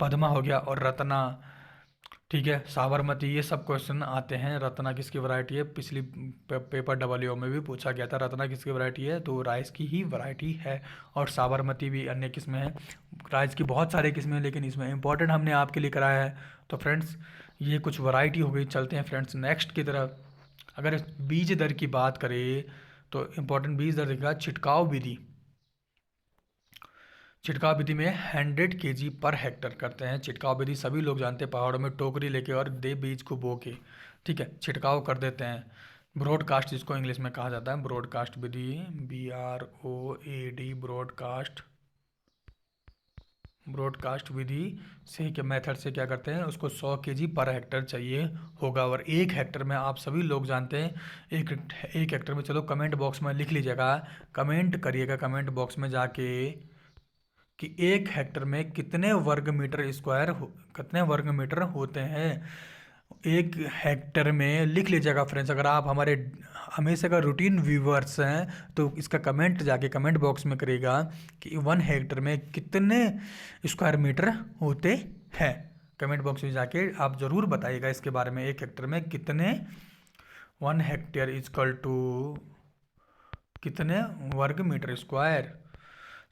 पद्मा हो गया, और रत्ना। ठीक है। साबरमती, ये सब क्वेश्चन आते हैं। रत्ना किसकी वैरायटी है, पिछली पेपर WO में भी पूछा गया था, रत्ना किसकी वैरायटी है, तो राइस की ही वैरायटी है। और साबरमती भी अन्य किस्में हैं, राइस की बहुत सारे किस्में हैं, लेकिन इसमें इंपॉर्टेंट हमने आपके लिए कराया है। तो फ्रेंड्स ये कुछ वैरायटी हो गई, चलते हैं फ्रेंड्स नेक्स्ट की तरफ। अगर बीज दर की बात करें तो इंपॉर्टेंट बीज दर देखेगा, छिड़काव विधि, छिड़काव विधि में 100 kg पर हेक्टर करते हैं। छिड़काव विधि सभी लोग जानते हैं, पहाड़ों में टोकरी लेके और दे बीज को बो के, ठीक है, छिड़काव कर देते हैं। ब्रॉडकास्ट जिसको इंग्लिश में कहा जाता है, ब्रॉडकास्ट विधि, BROAD, ब्रॉडकास्ट, ब्रॉडकास्ट विधि से क्या मेथड से क्या करते हैं, उसको 100 kg पर हेक्टर चाहिए होगा। और 1 हेक्टर में आप सभी लोग जानते हैं, एक हेक्टर में, चलो कमेंट बॉक्स में लिख लीजिएगा, कमेंट करिएगा कमेंट बॉक्स में जाके कि 1 हेक्टर में कितने वर्ग मीटर स्क्वायर कितने वर्ग मीटर होते हैं। 1 हेक्टर में लिख लीजिएगा फ्रेंड्स। अगर आप हमारे हमेशा का रूटीन व्यूवर्स हैं तो इसका कमेंट जाके कमेंट बॉक्स में करिएगा कि 1 हेक्टर में कितने स्क्वायर मीटर होते हैं। कमेंट बॉक्स में जाके आप ज़रूर बताइएगा इसके बारे में, 1 हेक्टर में कितने, 1 हेक्टेयर इजकल टू कितने वर्ग मीटर स्क्वायर।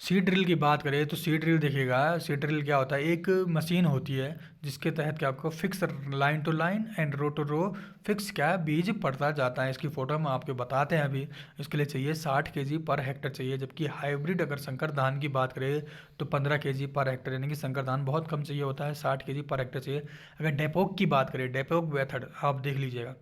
सीड ड्रिल की बात करें तो सीड ड्रिल देखिएगा, सीड ड्रिल क्या होता है, एक मशीन होती है जिसके तहत क्या आपको fix line to line and row to row fix क्या बीज पड़ता जाता है। इसकी फ़ोटो हम आपको बताते हैं अभी। इसके लिए चाहिए 60 kg पर हेक्टर चाहिए, जबकि हाइब्रिड अगर संकर धान की बात करें तो 15 kg पर हेक्टर, यानी कि संकर धान बहुत कम चाहिए होता है, 60 kg पर हेक्टर चाहिए। अगर डेपोक की बात करें, डेपोक मेथड आप देख लीजिएगा,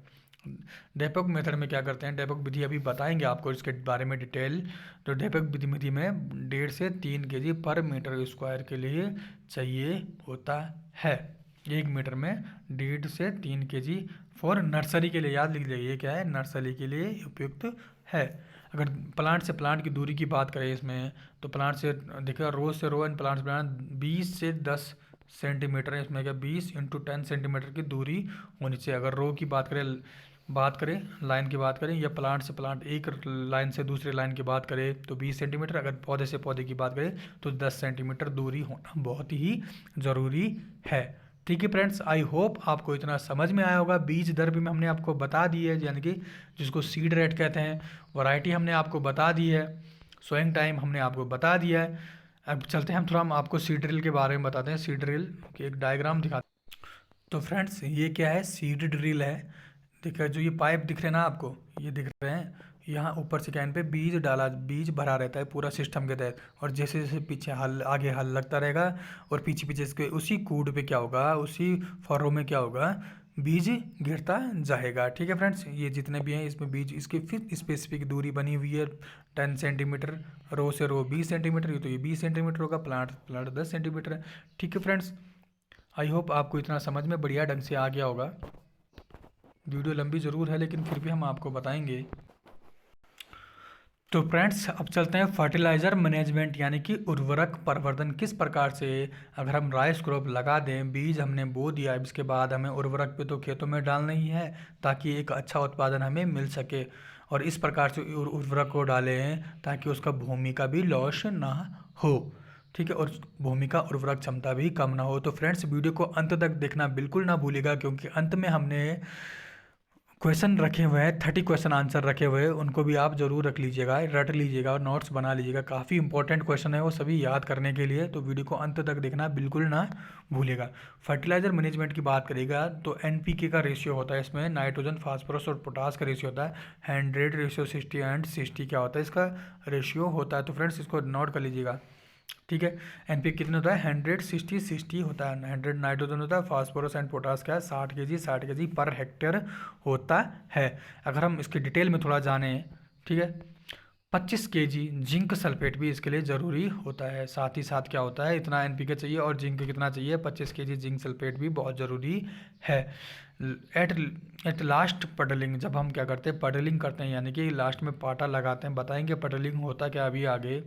डेपोक मेथड में क्या करते हैं, डेपोक विधि अभी बताएंगे आपको इसके बारे में डिटेल। तो डेपोक विधि में 1.5 से 3 kg पर मीटर स्क्वायर के लिए चाहिए होता है। 1 मीटर में 1.5 से 3 kg फॉर नर्सरी के लिए, याद लिख लीजिए, ये क्या है, नर्सरी के लिए उपयुक्त है। अगर प्लांट से प्लांट की दूरी की बात करें इसमें, तो प्लांट से देखिए, रो से रो एंड प्लांट से प्लांट 20 से 10 सेंटीमीटर है, इसमें क्या 20 × 10 सेंटीमीटर की दूरी होनी चाहिए। अगर रो की बात करें लाइन की बात करें, या प्लांट से प्लांट एक लाइन से दूसरे लाइन की बात करें तो 20 सेंटीमीटर, अगर पौधे से पौधे की बात करें तो 10 सेंटीमीटर दूरी होना बहुत ही ज़रूरी है। ठीक है फ्रेंड्स, आई होप आपको इतना समझ में आया होगा। बीज दर भी हमने आपको बता दी है, यानी कि जिसको सीड रेट कहते हैं, वैरायटी हमने आपको बता दी है, सोइंग टाइम हमने आपको बता दिया है। अब चलते हैं हम आपको सीड ड्रिल के बारे में बताते हैं। सीड ड्रिल की एक डायग्राम दिखाते हैं। तो फ्रेंड्स ये क्या है, सीड ड्रिल है। देखिए जो ये पाइप दिख रहे हैं ना आपको, ये दिख रहे हैं, यहाँ ऊपर से कैन पे बीज भरा रहता है पूरा सिस्टम के तहत, और जैसे जैसे पीछे हल आगे हल लगता रहेगा और पीछे पीछे इसके उसी कूड पे क्या होगा, उसी फरो में क्या होगा, बीज गिरता जाएगा। ठीक है फ्रेंड्स, ये जितने भी हैं इसमें बीज, इसकी फिर स्पेसिफिक दूरी बनी हुई है 10 सेंटीमीटर, रो से रो 20 सेंटीमीटर, ये तो ये 20 सेंटीमीटर होगा, प्लांट प्लांट 10 सेंटीमीटर है। ठीक है फ्रेंड्स, आई होप आपको इतना समझ में बढ़िया ढंग से आ गया होगा। वीडियो लंबी ज़रूर है लेकिन फिर भी हम आपको बताएंगे। तो फ्रेंड्स अब चलते हैं फर्टिलाइज़र मैनेजमेंट यानी कि उर्वरक प्रवर्धन किस प्रकार से। अगर हम राइस क्रॉप लगा दें, बीज हमने बो दिया, इसके बाद हमें उर्वरक पे तो खेतों में डालना ही है ताकि एक अच्छा उत्पादन हमें मिल सके, और इस प्रकार से उर्वरक को डालें ताकि उसका भूमि का भी लॉस ना हो। ठीक है, और भूमि का उर्वरक क्षमता भी कम ना हो। तो फ्रेंड्स वीडियो को अंत तक देखना बिल्कुल ना भूलिएगा, क्योंकि अंत में हमने क्वेश्चन रखे हुए हैं, 30 क्वेश्चन आंसर रखे हुए हैं, उनको भी आप जरूर रख लीजिएगा, रट लीजिएगा और नोट्स बना लीजिएगा। काफ़ी इंपॉर्टेंट क्वेश्चन है वो सभी याद करने के लिए, तो वीडियो को अंत तक देखना बिल्कुल ना भूलिएगा। फर्टिलाइजर मैनेजमेंट की बात करेगा तो एनपीके का रेशियो होता है, इसमें नाइट्रोजन फास्फोरस और पोटास का रेशियो होता है। 100 रेशियो 60 एंड 60 क्या होता है इसका रेशियो होता है। तो फ्रेंड्स इसको नोट कर लीजिएगा। ठीक है, एनपीके कितने होता है, 100 60 60 होता है। 100 नाइट्रोजन होता है, फास्फोरस एंड पोटास क्या है 60 kg पर हेक्टेयर होता है। अगर हम इसके डिटेल में थोड़ा जाने, ठीक है, 25 kg जिंक सल्फेट भी इसके लिए ज़रूरी होता है। साथ ही साथ क्या होता है, इतना एनपीके चाहिए और जिंक कितना चाहिए, 25 kg जिंक सल्फेट भी बहुत ज़रूरी है। एट लास्ट पडलिंग, जब हम क्या करते हैं पडलिंग करते हैं यानी कि लास्ट में पाटा लगाते हैं, बताएंगे पडलिंग होता क्या अभी आगे।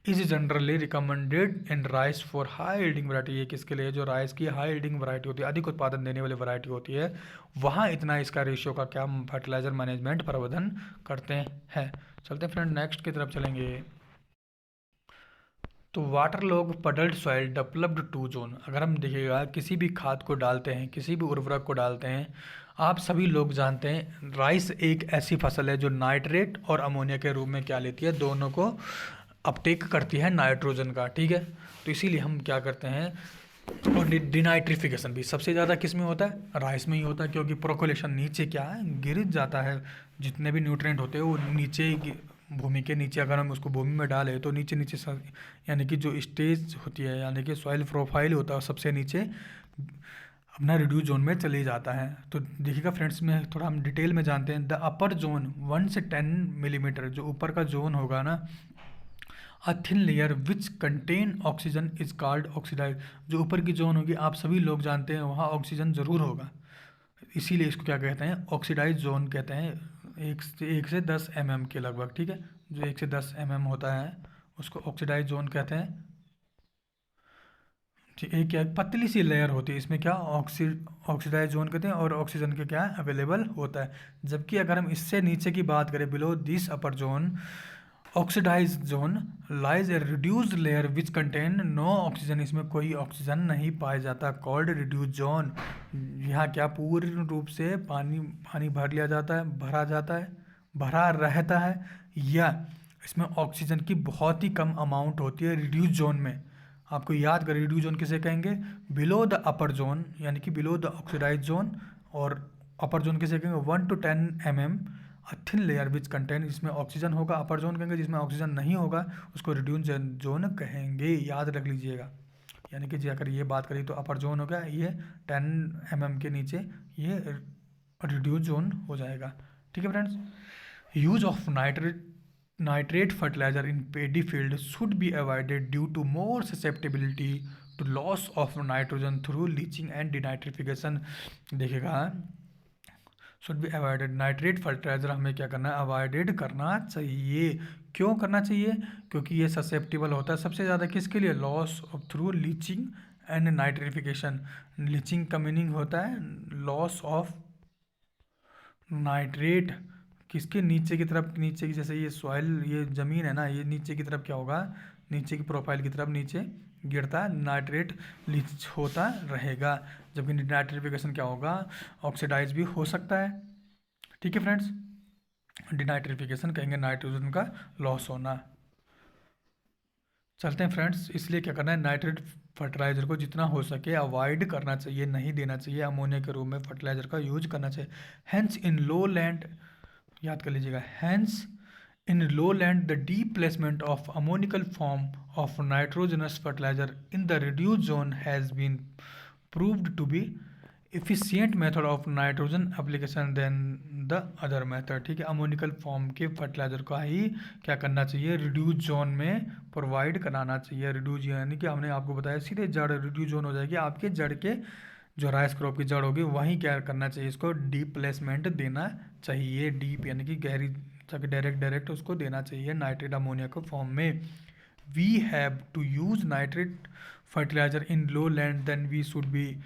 Is generally recommended in rice for high yielding variety, ये किसके लिए, जो राइस की हाई यील्डिंग वैरायटी होती है, अधिक उत्पादन देने वाली वैरायटी होती है, वहाँ इतना इसका रेशियो का क्या फर्टिलाइजर मैनेजमेंट प्रबंधन करते हैं। चलते हैं फ्रेंड नेक्स्ट की तरफ चलेंगे। तो water log puddled soil developed two zone, अगर हम देखिएगा किसी भी खाद को डालते हैं, किसी भी उर्वरक को डालते हैं, आप सभी लोग जानते हैं राइस एक ऐसी फसल है जो नाइट्रेट और अमोनिया के रूप में क्या लेती है, दोनों को अपटेक करती है नाइट्रोजन का। ठीक है, तो इसीलिए हम क्या करते हैं, और डिनाइट्रिफिकेशन भी सबसे ज़्यादा किस में होता है, राइस में ही होता है, क्योंकि प्रोकोलेशन नीचे क्या है गिर जाता है, जितने भी न्यूट्रिएंट होते हैं वो नीचे भूमि के नीचे, अगर हम उसको भूमि में डालें तो नीचे नीचे यानी कि जो स्टेज होती है यानी कि सॉइल प्रोफाइल होता है सबसे नीचे अपना रिड्यूस जोन में चले जाता है। तो देखिएगा फ्रेंड्स में थोड़ा हम डिटेल में जानते हैं। द अपर जोन 1 से 10 मिलीमीटर, जो ऊपर का जोन होगा ना, a thin layer which contain oxygen is called oxidise, जो ऊपर की जोन होगी आप सभी लोग जानते हैं वहाँ ऑक्सीजन ज़रूर होगा, इसीलिए इसको क्या कहते हैं ऑक्सीडाइज जोन कहते हैं। 1 से 10 mm के लगभग। ठीक है, जो 1 से 10 mm होता है उसको ऑक्सीडाइज जोन कहते हैं। ठीक, एक क्या पतली सी लेयर होती है इसमें क्या ऑक्सीडाइज जोन कहते हैं, और ऑक्सीजन के क्या अवेलेबल होता है। जबकि अगर हम इससे नीचे की बात करें, below this upper zone oxidise zone lies a reduced layer which contain no oxygen, इसमें कोई ऑक्सीजन नहीं पाया जाता, कॉल्ड रिड्यूस जोन। यहाँ क्या पूर्ण रूप से पानी पानी भर लिया जाता है, भरा जाता है, भरा रहता है, या इसमें ऑक्सीजन की बहुत ही कम अमाउंट होती है रिड्यूस जोन में। आपको याद करें रिड्यूस जोन किसे कहेंगे, बिलो द अपर जोन यानी कि बिलो द ऑक्सीडाइज जोन, और अपर जोन किसे कहेंगे 1 to 10 mm a thin layer which contain, जिसमें ऑक्सीजन होगा अपर जोन कहेंगे, जिसमें ऑक्सीजन नहीं होगा उसको रिड्यूस जोन कहेंगे, याद रख लीजिएगा। यानी कि अगर ये बात करें तो अपर जोन हो गया ये 10 mm के नीचे ये रिड्यूस जोन हो जाएगा। ठीक है friends, use of nitrate fertiliser in paddy field should be avoided due to more susceptibility to loss of nitrogen through leaching and denitrification. देखिएगा should be avoided, nitrate fertiliser हमें क्या करना है अवॉइडेड करना चाहिए। क्यों करना चाहिए, क्योंकि ये ससेप्टेबल होता है सबसे ज़्यादा किसके लिए, loss of through leaching and nitrification. Leaching का मीनिंग होता है लॉस ऑफ नाइट्रेट, किसके नीचे की तरफ, नीचे की जैसे ये सॉइल ये ज़मीन है ना, ये नीचे की तरफ क्या होगा, नीचे की प्रोफाइल की तरफ नीचे गिरता नाइट्रेट लीच होता रहेगा, जबकि डिनाइट्रिफिकेशन क्या होगा ऑक्सीडाइज भी हो सकता है। ठीक है फ्रेंड्स, डिनाइट्रिफिकेशन कहेंगे नाइट्रोजन का लॉस होना। चलते हैं फ्रेंड्स, इसलिए क्या करना है नाइट्रेट फर्टिलाइजर को जितना हो सके अवॉइड करना चाहिए, नहीं देना चाहिए, अमोनिया के रूप में फर्टिलाइजर का यूज करना चाहिए। हैंस इन लो लैंड, याद कर लीजिएगा, hence in low land the deep placement of ammoniacal form of nitrogenous fertiliser in the reduce zone has been proved to be efficient method of nitrogen application than the other method. ठीक है, ammoniacal form के fertiliser का ही क्या करना चाहिए, reduce zone में provide कराना चाहिए। रिड्यूस यानी कि हमने आपको बताया सीधे जड़ रिड्यूस जोन हो जाएगी आपके जड़ के, जो राइस क्रॉप की जड़ होगी वहीं क्या करना चाहिए, इसको डीप प्लेसमेंट देना चाहिए। डीप यानी कि गहरी तक डायरेक्ट उसको देना चाहिए नाइट्रेट अमोनिया के फॉर्म में। We have to use nitrate fertiliser in low land then we should be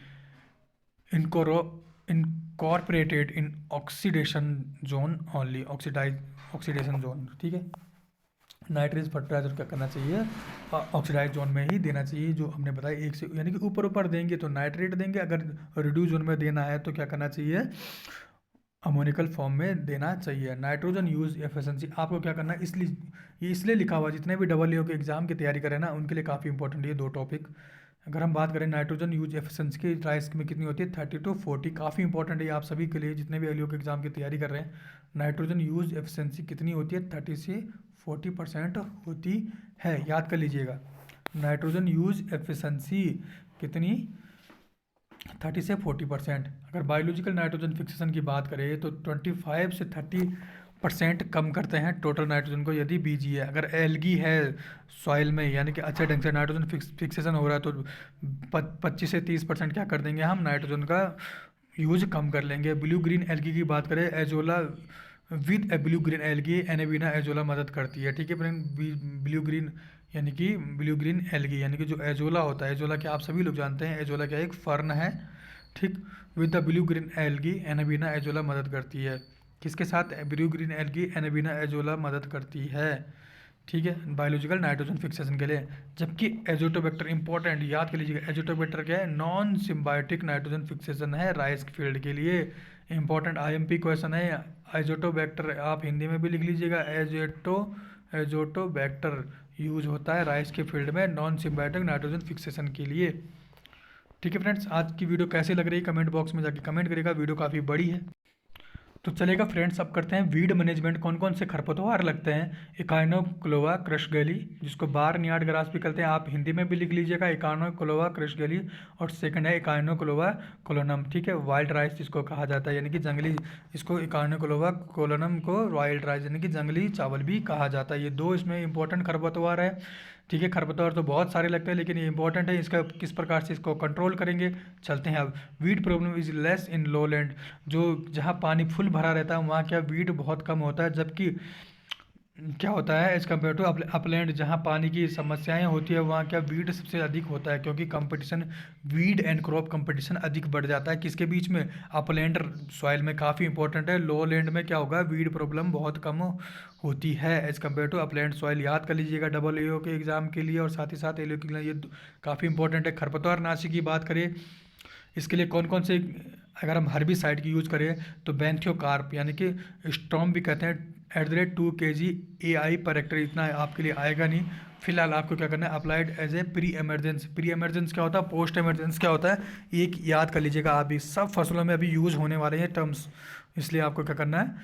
incorporated in oxidation zone only, oxidation zone. ठीक है, नाइट्रेट फर्टिलाइजर क्या करना चाहिए, ऑक्सीडाइज जोन में ही देना चाहिए, जो हमने बताया एक से यानी कि ऊपर ऊपर देंगे तो नाइट्रेट देंगे, अगर रिड्यूस जोन में देना है तो क्या करना चाहिए, अमोनिकल फॉर्म में देना चाहिए। नाइट्रोजन यूज एफिशिएंसी आपको क्या करना है, इसलिए ये इसलिए लिखा हुआ, जितने भी डबल के एग्जाम की तैयारी करें ना उनके लिए काफ़ी इंपॉर्टेंट ये दो टॉपिक। अगर हम बात करें नाइट्रोजन यूज एफिशिएंसी की, राइस में कितनी होती है 30 to 40, काफ़ी इंपॉर्टेंट है आप सभी के लिए जितने भी एलियो के एग्जाम की तैयारी कर रहे हैं। नाइट्रोजन यूज एफिशिएंसी कितनी होती है, 30 से 40% होती है, याद कर लीजिएगा। नाइट्रोजन यूज एफिशिएंसी कितनी, 30 से 40%। अगर बायोलॉजिकल नाइट्रोजन फिक्सेशन की बात करें तो 25 से 30% कम करते हैं टोटल नाइट्रोजन को यदि बीजी है। अगर एल्गी है सॉइल में यानी कि अच्छे ढंग से नाइट्रोजन फिक्सेशन हो रहा है तो 25 से 30% क्या कर देंगे हम, नाइट्रोजन का यूज कम कर लेंगे। ब्लू ग्रीन एल्गी की बात करें, Azolla with a blue green algae Anabaena Azolla मदद करती है। ठीक है फ्रेंड, ब्लू ग्रीन यानी कि ब्लू ग्रीन एल्गी यानी कि जो एजोला होता है, एजोला क्या आप सभी लोग जानते हैं, एजोला क्या एक फर्न है। ठीक, with the blue green algae Anabaena Azolla मदद करती है, किसके साथ, blue green algae Anabaena Azolla मदद करती है। ठीक है, बायोलॉजिकल नाइट्रोजन फिक्सेशन के लिए। जबकि एजोटोबैक्टर इंपॉर्टेंट, याद कर लीजिएगा, एजोटोबैक्टर क्या है, नॉन सिम्बायोटिक नाइट्रोजन फिक्सेशन है राइस फील्ड के लिए। इंपॉर्टेंट आईएमपी क्वेश्चन है, एजोटोबैक्टर आप हिंदी में भी लिख लीजिएगा, एजोटोबैक्टर यूज होता है राइस के फील्ड में नॉन सिम्बायोटिक नाइट्रोजन फिक्सेशन के लिए। ठीक है फ्रेंड्स, आज की वीडियो कैसी लग रही है कमेंट बॉक्स में जाके कमेंट करिएगा, वीडियो काफ़ी बड़ी है तो चलेगा। फ्रेंड्स अब करते हैं वीड मैनेजमेंट, कौन कौन से खरपतवार लगते हैं। इकाइनोक्लोवा क्रशगली, जिसको बार्नयार्ड ग्रास भी कहते हैं, आप हिंदी में भी लिख लीजिएगा इकाइनोक्लोवा क्रशगली। और सेकंड है इकाइनोक्लोवा कोलोनम। ठीक है, वाइल्ड राइस जिसको कहा जाता है यानी कि जंगली, इसको इकाइनोक्लोवा कोलोनम को वाइल्ड राइस यानी कि जंगली चावल भी कहा जाता है। ये दो इसमें इंपॉर्टेंट खरपतवार है। ठीक है, खरपतवार तो बहुत सारे लगते हैं लेकिन ये इंपॉर्टेंट है, इसका किस प्रकार से इसको कंट्रोल करेंगे चलते हैं अब। Weed problem is less in low land, जो जहाँ पानी फुल भरा रहता है वहाँ क्या वीड बहुत कम होता है, जबकि क्या होता है एज कम्पेयर टू अपलैंड, जहाँ पानी की समस्याएं होती है वहाँ क्या वीड सबसे अधिक होता है, क्योंकि competition weed and crop competition अधिक बढ़ जाता है किसके बीच में, अपलैंड सॉइल में। काफ़ी इंपॉर्टेंट है, लो लैंड में क्या होगा, वीड प्रॉब्लम बहुत कम होती है as compare to upland soil. याद कर लीजिएगा डबल एओ के एग्जाम के लिए और साथ ही साथ एलियो के लिए, ये काफ़ी इंपॉर्टेंट है। खरपतवार नाशी की बात करें, इसके लिए कौन कौन से, अगर हम हर्बिसाइड की यूज़ करें तो बेंथियोकार्प यानी कि स्टॉर्म भी कहते हैं, @2 kg AI पर हेक्टर, इतना आपके लिए आएगा नहीं। फिलहाल आपको क्या करना है, applied as a pre emergence. Pre emergence क्या होता है, पोस्ट एमरजेंस क्या होता है, एक याद कर लीजिएगा आप, भी सब फसलों में अभी यूज़ होने वाले हैं टर्म्स, इसलिए आपको क्या करना है,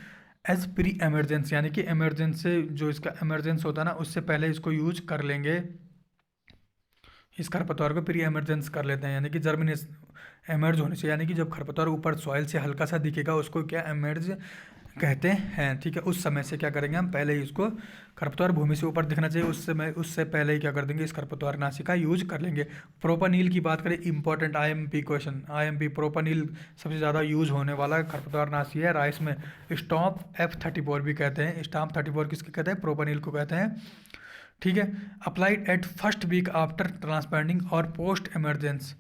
एज प्री एमरजेंस यानी कि एमरजेंस से जो इसका एमरजेंस होता है ना उससे पहले इसको यूज कर लेंगे। इस खरपतवार को प्री एमरजेंस कर लेते हैं यानी कि जर्मिनेस एमर्ज होने से, यानी कि जब खरपतवार ऊपर सॉइल से हल्का सा दिखेगा उसको क्या एमर्ज कहते हैं। ठीक है, उस समय से क्या करेंगे हम, पहले ही इसको, खरपतवार भूमि से ऊपर दिखना चाहिए उस समय, उससे पहले ही क्या कर देंगे, इस खरपतवार नाशी का यूज कर लेंगे। प्रोपानील की बात करें, इंपॉर्टेंट आईएमपी क्वेश्चन, आईएमपी प्रोपानील सबसे ज़्यादा यूज होने वाला खरपतवार नाशी है राइस में। स्टॉम्प F34 भी कहते हैं, स्टॉम्प 34 किसके कहते हैं, प्रोपानील को कहते हैं। ठीक है, applied at first week after transplanting और पोस्ट एमरजेंस,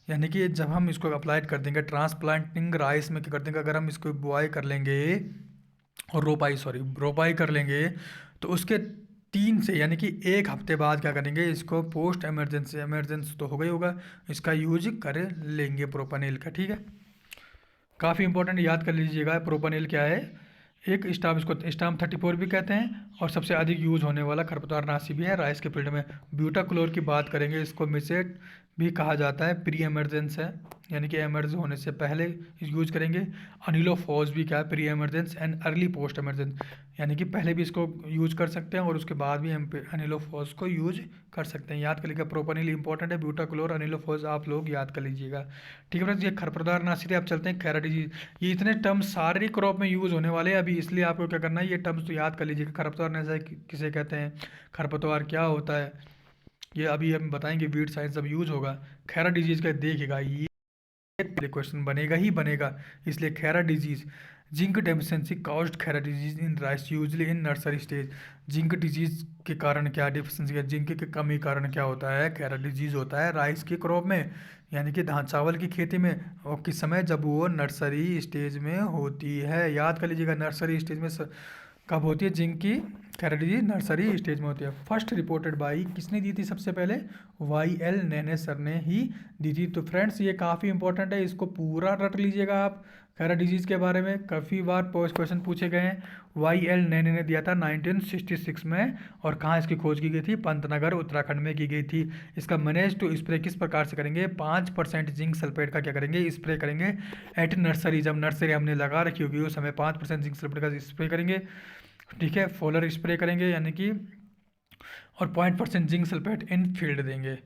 यानी कि जब हम इसको अप्लाइड कर देंगे ट्रांसप्लांटिंग राइस में क्या कर देंगे, अगर हम इसको बुआई कर लेंगे और रोपाई कर लेंगे तो उसके 3 से यानी कि 1 हफ्ते बाद क्या करेंगे, इसको पोस्ट एमरजेंस तो हो गई होगा, इसका यूज कर लेंगे प्रोपानेल का। ठीक है, काफ़ी इंपॉर्टेंट, याद कर लीजिएगा प्रोपानेल क्या है, एक स्टाम, इसको स्टाम 34 भी कहते हैं और सबसे अधिक यूज होने वाला खरपतवार नाशी भी है राइस के फील्ड में। ब्यूटाक्लोर की बात करेंगे, इसको मिसेट भी कहा जाता है, प्री एमरजेंस है, यानी कि एमरजेंस होने से पहले यूज करेंगे। अनिलोफोज भी क्या है, pre emergence and early post emergence, यानी कि पहले भी इसको यूज कर सकते हैं और उसके बाद भी हम अनिलोफोज को यूज कर सकते हैं। याद कर लीजिएगा, प्रोपनिल इंपॉर्टेंट है, ब्यूटाक्लोर अनिलोफोज आप लोग याद कर लीजिएगा। ठीक है फ्रेंड्स, ये खरपतवार नाशी थे। अब चलते हैं खैरा डिजीज। ये इतने टर्म्स सारे क्रॉप में यूज होने वाले हैं अभी, इसलिए आपको क्या करना है, ये टर्म्स तो याद कर लीजिएगा। खरपतवार नाशी किसे कहते हैं, खरपतवार क्या होता है, ये अभी हम बताएंगे, वीड साइंस जब यूज होगा। खैरा डिजीज का देखिएगा, ये क्वेश्चन बनेगा ही बनेगा, इसलिए Khaira disease, zinc deficiency caused Khaira disease in rice usually in nursery stage. Zinc disease के कारण क्या डिफिशिएंसी है, जिंक की कमी कारण क्या होता है, खैरा डिजीज होता है राइस के क्रॉप में, यानी कि धान चावल की खेती में, और किस समय, जब वो नर्सरी स्टेज में होती है। याद कर लीजिएगा, नर्सरी स्टेज में कब होती है जिंक की खैरा डिजीज, नर्सरी स्टेज में होती है। फर्स्ट रिपोर्टेड बाई, किसने दी थी सबसे पहले, YL नैने सर ने ही दी थी। तो फ्रेंड्स ये काफ़ी इंपॉर्टेंट है, इसको पूरा रट लीजिएगा आप। खैरा डिजीज के बारे में काफ़ी बार क्वेश्चन पूछे गए हैं। YL नैने ने दिया था 1966 में, और कहाँ इसकी खोज की गई थी, पंतनगर उत्तराखंड में की गई थी। इसका मैनेज टू स्प्रे किस प्रकार से करेंगे, 5% जिंक सल्फेट का क्या करेंगे, स्प्रे करेंगे एट नर्सरी, जब नर्सरी हमने लगा रखी होगी उस समय 5% जिंक सल्फेट का स्प्रे करेंगे। ठीक है, फोलर स्प्रे करेंगे यानी कि, और 0.5% जिंक सल्फेट इन फील्ड देंगे।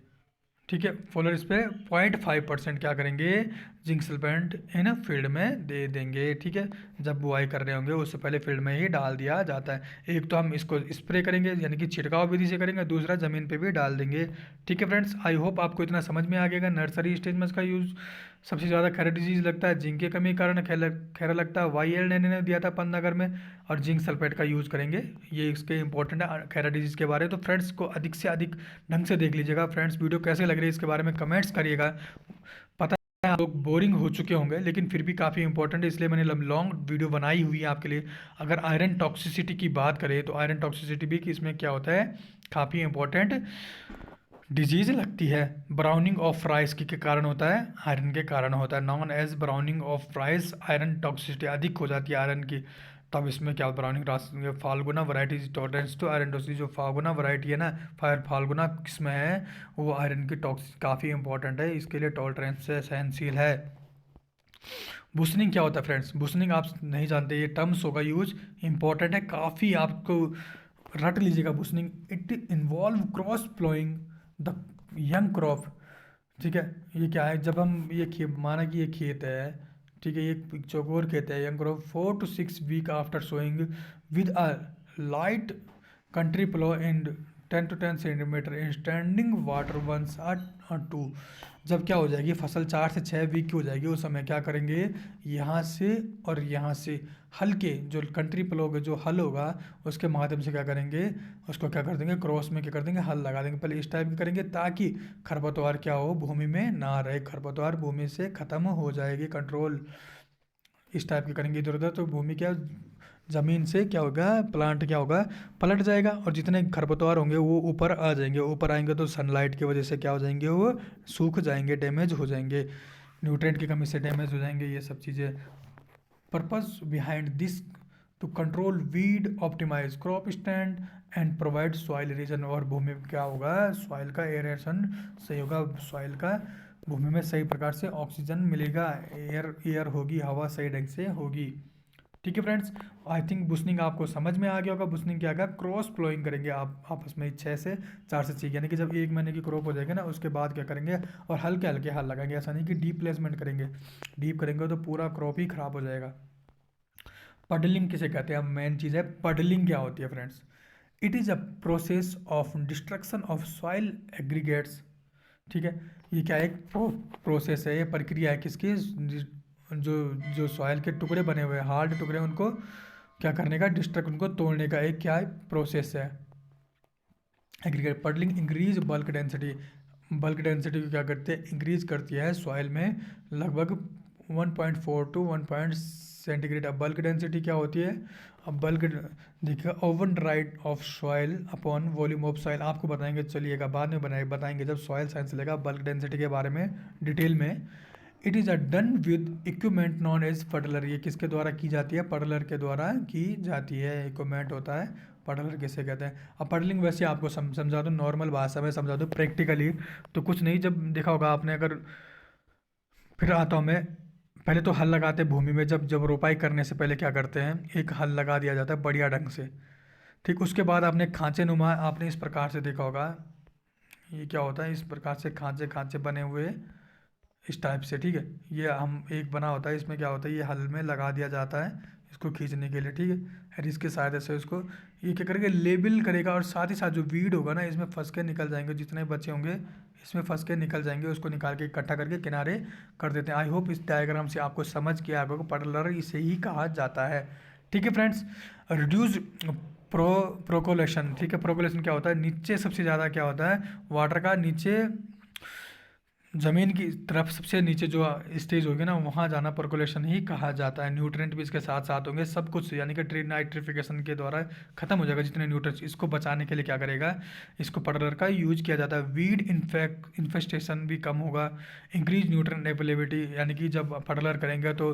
ठीक है, फोलर स्प्रे 0.5% क्या करेंगे, जिंक सल्फेट इन फील्ड में दे देंगे। ठीक है, जब बुआई कर रहे होंगे उससे पहले फील्ड में ही डाल दिया जाता है। एक तो हम इसको स्प्रे करेंगे यानी कि छिड़काव विधि से करेंगे, दूसरा ज़मीन पे भी डाल देंगे। ठीक है फ्रेंड्स, आई होप आपको इतना समझ में आ गया। नर्सरी स्टेज में इसका यूज़ सबसे ज़्यादा खैरा डिजीज लगता है, जिंक की कमी के कारण खैरा लगता है। YL नैने ने दिया था पंतनगर में, और जिंक सल्फेट का यूज़ करेंगे। ये इसके इंपॉर्टेंट है खैरा डिजीज के बारे में। तो फ्रेंड्स को अधिक से अधिक ढंग से देख लीजिएगा। फ्रेंड्स वीडियो कैसे लग रही है इसके बारे में कमेंट्स करिएगा। पता है आप लोग बोरिंग हो चुके होंगे, लेकिन फिर भी काफ़ी इंपॉर्टेंट है, इसलिए मैंने लॉन्ग वीडियो बनाई हुई है आपके लिए। अगर आयरन टॉक्सिसिटी की बात करें तो आयरन टॉक्सिसिटी भी कि इसमें क्या होता है, काफ़ी इंपॉर्टेंट डिजीज लगती है। ब्राउनिंग ऑफ राइस के कारण होता है, आयरन के कारण होता है, known as browning of rice, iron toxicity अधिक हो जाती है आयरन की। तब इसमें क्या ब्राउनिंग रास, Falguna variety tolerance to iron toxicity, जो फाल्गुना वैरायटी है ना, फाल्गुना किसमें है, वो आयरन की टॉक्सिस काफ़ी इंपॉर्टेंट है, इसके लिए टॉलरेंस से सहनशील है। बुसनिंग क्या होता है फ्रेंड्स, बुसनिंग आप नहीं जानते, ये टर्म्स होगा यूज, इंपॉर्टेंट है काफ़ी, आपको रट लीजिएगा। Beushening, it involve cross ploughing the young crop. ठीक है, ये क्या है, जब हम ये माना कि ये खेत है, ठीक है, ये चौकोर खेत है, young crop 4 to 6 week after sowing with a light country plough in 10 to 10 centimetre in standing water once two. जब क्या हो जाएगी फसल 4 से 6 वीक की हो जाएगी, उस समय क्या करेंगे, यहाँ से और यहाँ से हल्के जो कंट्री प्लो के जो हल होगा उसके माध्यम से क्या करेंगे, उसको क्या कर देंगे, क्रॉस में क्या कर देंगे, हल लगा देंगे। पहले इस टाइप की करेंगे ताकि खरपतवार क्या हो, भूमि में ना रहे, खरपतवार भूमि से ख़त्म हो जाएगी, कंट्रोल। इस टाइप की करेंगे इधर उधर, तो भूमि क्या, ज़मीन से क्या होगा, प्लांट क्या होगा, पलट जाएगा, और जितने खरपतवार होंगे वो ऊपर आ जाएंगे। ऊपर आएंगे तो सनलाइट की वजह से क्या हो जाएंगे, वो सूख जाएंगे, डैमेज हो जाएंगे, न्यूट्रिएंट की कमी से डैमेज हो जाएंगे, ये सब चीज़ें। Purpose behind this to control weed, optimise crop stand and provide soil erosion. और भूमि में क्या होगा, सॉइल का एरेशन सही होगा, सॉइल का भूमि में सही प्रकार से ऑक्सीजन मिलेगा, एयर होगी, हवा सही ढंग से होगी। ठीक है फ्रेंड्स, आई थिंक बुसनिंग आपको समझ में आ गया होगा। बुसनिंग क्या होगा, क्रॉस प्लोइंग करेंगे आप आपस में 6 से 4 से 6, यानी कि जब 1 महीने की क्रॉप हो जाएगी ना, उसके बाद क्या करेंगे, और हल्के हल्के हल लगाएंगे, ऐसा नहीं कि डीप प्लेसमेंट करेंगे, डीप करेंगे तो पूरा क्रॉप ही खराब हो जाएगा। पडलिंग किसे कहते हैं, मेन चीज़ है पडलिंग क्या होती है friends, it is a process of destruction of soil aggregates. ठीक है, ये क्या है, एक प्रोसेस है, ये प्रक्रिया है किसकी, जो जो सॉइल के टुकड़े बने हुए हैं, हार्ड टुकड़े, उनको क्या करने का, डिस्ट्रक्ट, उनको तोड़ने का एक क्या है, प्रोसेस है aggregate. Puddling increase bulk density, bulk density को क्या करते हैं, इंक्रीज करती है सॉइल में लगभग 1.4 to 1 सेंटीग्रेड। अब बल्क डेंसिटी क्या होती है, अब बल्क देखिए, oven right of soil upon volume of soil, आपको बताएंगे, चलिएगा बाद में बताएंगे जब सॉइल साइंस लेगा बल्क डेंसिटी के बारे में डिटेल में। It is a done with equipment known as puddler. ये किसके द्वारा की जाती है? पडलर के द्वारा की जाती है। इक्विपमेंट होता है, पडलर किसे कहते हैं? अब पडलिंग वैसे आपको समझा दूँ, नॉर्मल भाषा में समझा दूँ, प्रैक्टिकली तो कुछ नहीं। जब देखा होगा आपने, अगर फिर आता हूँ मैं, पहले तो हल लगाते हैं भूमि में। जब जब रोपाई करने से पहले क्या करते हैं, एक हल लगा दिया जाता है बढ़िया ढंग से। ठीक, उसके बाद आपने खांचे नुमा, आपने इस प्रकार से देखा होगा, ये क्या होता है, इस प्रकार से खांचे खांचे बने हुए इस टाइप से। ठीक है, ये हम एक बना होता है, इसमें क्या होता है, ये हल में लगा दिया जाता है इसको खींचने के लिए। ठीक है, और इसके सहायता से उसको ये क्या करेगा, लेबल करेगा, और साथ ही साथ जो वीड होगा ना, इसमें फंस के निकल जाएंगे, जितने बच्चे होंगे इसमें फंस के निकल जाएंगे, उसको निकाल के इकट्ठा करके किनारे कर देते हैं। आई होप इस डायग्राम से आपको समझ के आगे को पडलर इसे ही कहा जाता है। ठीक है फ्रेंड्स, रिड्यूस प्रोकोलेशन। ठीक है, प्रोकोलेशन क्या होता है, नीचे सबसे ज़्यादा क्या होता है, वाटर का नीचे ज़मीन की तरफ सबसे नीचे जो स्टेज होगी ना, वहाँ जाना पर्कोलेशन ही कहा जाता है। न्यूट्रेंट भी इसके साथ साथ होंगे, सब कुछ, यानी कि ट्री नाइट्रिफिकेशन के द्वारा खत्म हो जाएगा जितने न्यूट्रेंट्स। इसको बचाने के लिए क्या करेगा, इसको पडलर का यूज किया जाता है। वीड इन्फेस्टेशन भी कम होगा। इंक्रीज न्यूट्रेंट अवेलेबिलिटी, यानी कि जब पडलर करेंगे तो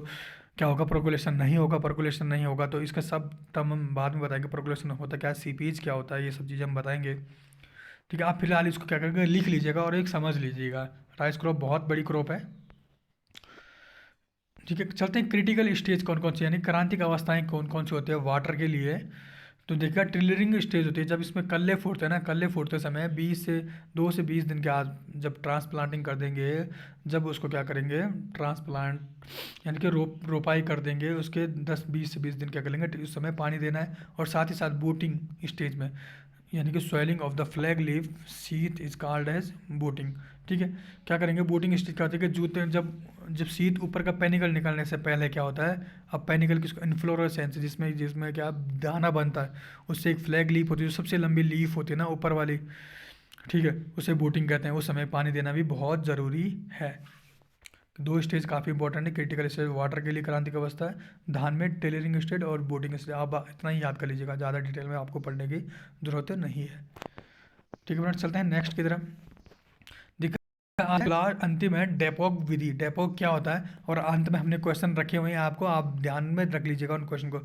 क्या होगा, पर्कोलेशन नहीं होगा। पर्कोलेशन नहीं होगा तो इसका सब टर्म हम बाद में बताएंगे। पर्कोलेशन होता क्या है, सीपीज क्या होता है, ये सब चीज़ें हम बताएंगे। ठीक है, आप फिलहाल इसको क्या करेंगे, लिख लीजिएगा और एक समझ लीजिएगा। राइस क्रॉप बहुत बड़ी क्रॉप है। ठीक है, चलते हैं क्रिटिकल स्टेज कौन कौन सी, यानी क्रांतिक अवस्थाएं कौन कौन सी होती है वाटर के लिए। तो देखिए, ट्रिलरिंग स्टेज होती है, जब इसमें कल्ले फूटते हैं ना, कल्ले फूटते समय 2 से 20 दिन के आज जब ट्रांसप्लांटिंग कर देंगे, जब उसको क्या करेंगे, ट्रांसप्लांट यानी कि रोपाई कर देंगे, उसके 10 20 से 20 दिन क्या करेंगे, उस समय पानी देना है। और साथ ही साथ बोटिंग स्टेज में, यानी कि swelling of the flag leaf sheath is called as booting. ठीक है, क्या करेंगे, बोटिंग स्टेज क्या होती है कि जूते जब जब शीत ऊपर का पेनिकल निकलने से पहले क्या होता है, अब पेनिकल किसको, इन्फ्लोरेसेंस, जिसमें जिसमें क्या दाना बनता है, उससे एक फ्लैग लीफ होती है, जो सबसे लंबी लीफ होती है ना ऊपर वाली। ठीक है, उसे बोटिंग कहते हैं। उस समय पानी देना भी बहुत ज़रूरी है। 2 स्टेज काफ़ी इंपॉर्टेंट है क्रिटिकल स्टेज वाटर के लिए, क्रांतिक अवस्था है धान में, टेलरिंग स्टेज और बोटिंग स्टेज। आप इतना ही याद कर लीजिएगा, ज़्यादा डिटेल में आपको पढ़ने की जरूरत नहीं है। ठीक है फ्रेंड्स, चलते हैं नेक्स्ट की तरफ। अगला अंतिम है डेपोक विधि। डेपोक क्या होता है, और अंत में हमने क्वेश्चन रखे हुए हैं आपको, आप ध्यान में रख लीजिएगा उन क्वेश्चन को।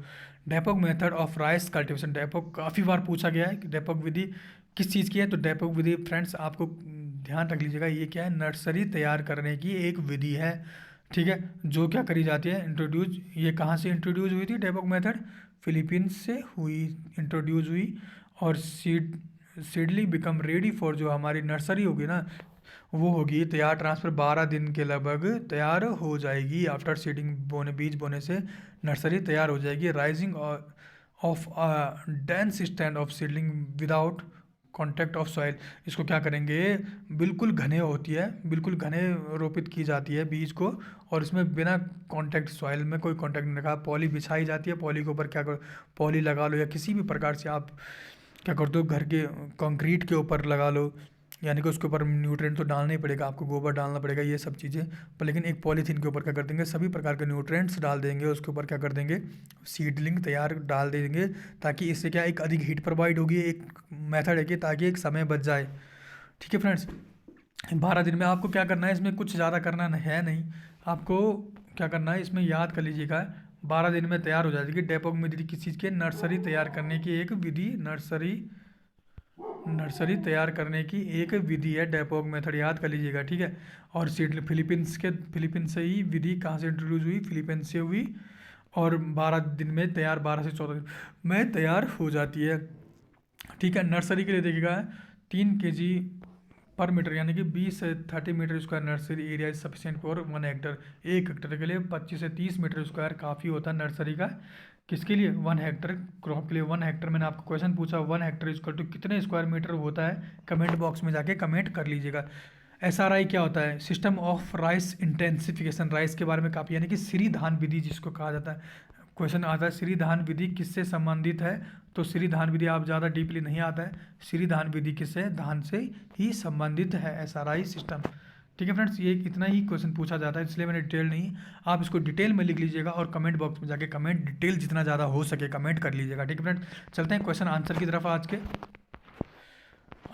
डेपोक मेथड ऑफ राइस कल्टीवेशन, डेपोक काफ़ी बार पूछा गया है कि डेपोक विधि किस चीज़ की है। तो डेपोक विधि फ्रेंड्स आपको ध्यान रख लीजिएगा, ये क्या है, नर्सरी तैयार करने की एक विधि है। ठीक है, जो क्या करी जाती है, इंट्रोड्यूस, ये कहाँ से इंट्रोड्यूस हुई थी डेपोक मेथड, फिलीपींस से हुई, इंट्रोड्यूस हुई। और सीडली बिकम रेडी फॉर, जो हमारी नर्सरी होगी ना, वो होगी तैयार, ट्रांसफ़र 12 दिन के लगभग तैयार हो जाएगी। आफ्टर सीडिंग, बोने बीज बोने से नर्सरी तैयार हो जाएगी। Rising of dense stand of seedling without contact of soil, इसको क्या करेंगे, बिल्कुल घने होती है, बिल्कुल घने रोपित की जाती है बीज को, और इसमें बिना कॉन्टैक्ट, सॉइल में कोई कॉन्टैक्ट नहीं रखा, पॉली बिछाई जाती है। पॉली के ऊपर क्या करो, पॉली लगा लो, या किसी भी प्रकार से आप क्या कर दो, घर के कंक्रीट के ऊपर लगा लो, यानी कि उसके ऊपर न्यूट्रिएंट तो डालना ही पड़ेगा आपको, गोबर डालना पड़ेगा, ये सब चीज़ें पर, लेकिन एक पॉलीथीन के ऊपर क्या कर देंगे, सभी प्रकार के न्यूट्रिएंट्स डाल देंगे, उसके ऊपर क्या कर देंगे, सीडलिंग तैयार डाल देंगे, ताकि इससे क्या एक अधिक हीट प्रोवाइड होगी। एक मेथड है कि ताकि एक समय बच जाए। ठीक है फ्रेंड्स, 12 दिन में आपको क्या करना है, इसमें कुछ ज़्यादा करना है नहीं, आपको क्या करना है, इसमें याद कर लीजिएगा, 12 दिन में तैयार हो जाएगी। डेपोक विधि किस चीज़ की, नर्सरी तैयार करने की एक विधि, नर्सरी तैयार करने की एक विधि है डेपोक मेथड, याद कर लीजिएगा। ठीक है, और सीड फिलीपींस से ही विधि कहाँ से इंट्रोड्यूस हुई, फिलीपींस से हुई, और 12 दिन में तैयार, 12 से 14 दिन में तैयार हो जाती है। ठीक है, नर्सरी के लिए देखिएगा 3 kg पर मीटर, यानी कि 20 से 30 metre square nursery area is sufficient for 1 hectare. 1 hectare के लिए 25 से 30 मीटर स्क्वायर काफ़ी होता है नर्सरी का, किसके लिए, 1 हेक्टर क्रॉप के लिए। 1 हेक्टर, मैंने आपको क्वेश्चन पूछा 1 हेक्टर इक्वल टू कितने स्क्वायर मीटर होता है, कमेंट बॉक्स में जाके कमेंट कर लीजिएगा। SRI क्या होता है, system of rice intensification, rice के बारे में काफ़ी, यानी कि श्री धान विधि जिसको कहा जाता है। क्वेश्चन आता है श्री धान विधि किससे संबंधित है, तो श्री धान विधि आप ज़्यादा डीपली नहीं आता है, श्री धान विधि किससे, धान से ही संबंधित है SRI सिस्टम। ठीक है फ्रेंड्स, ये इतना ही क्वेश्चन पूछा जाता है, इसलिए मैंने डिटेल नहीं, आप इसको डिटेल में लिख लीजिएगा और कमेंट बॉक्स में जाके कमेंट डिटेल जितना ज़्यादा हो सके कमेंट कर लीजिएगा। ठीक है फ्रेंड्स, चलते हैं क्वेश्चन आंसर की तरफ।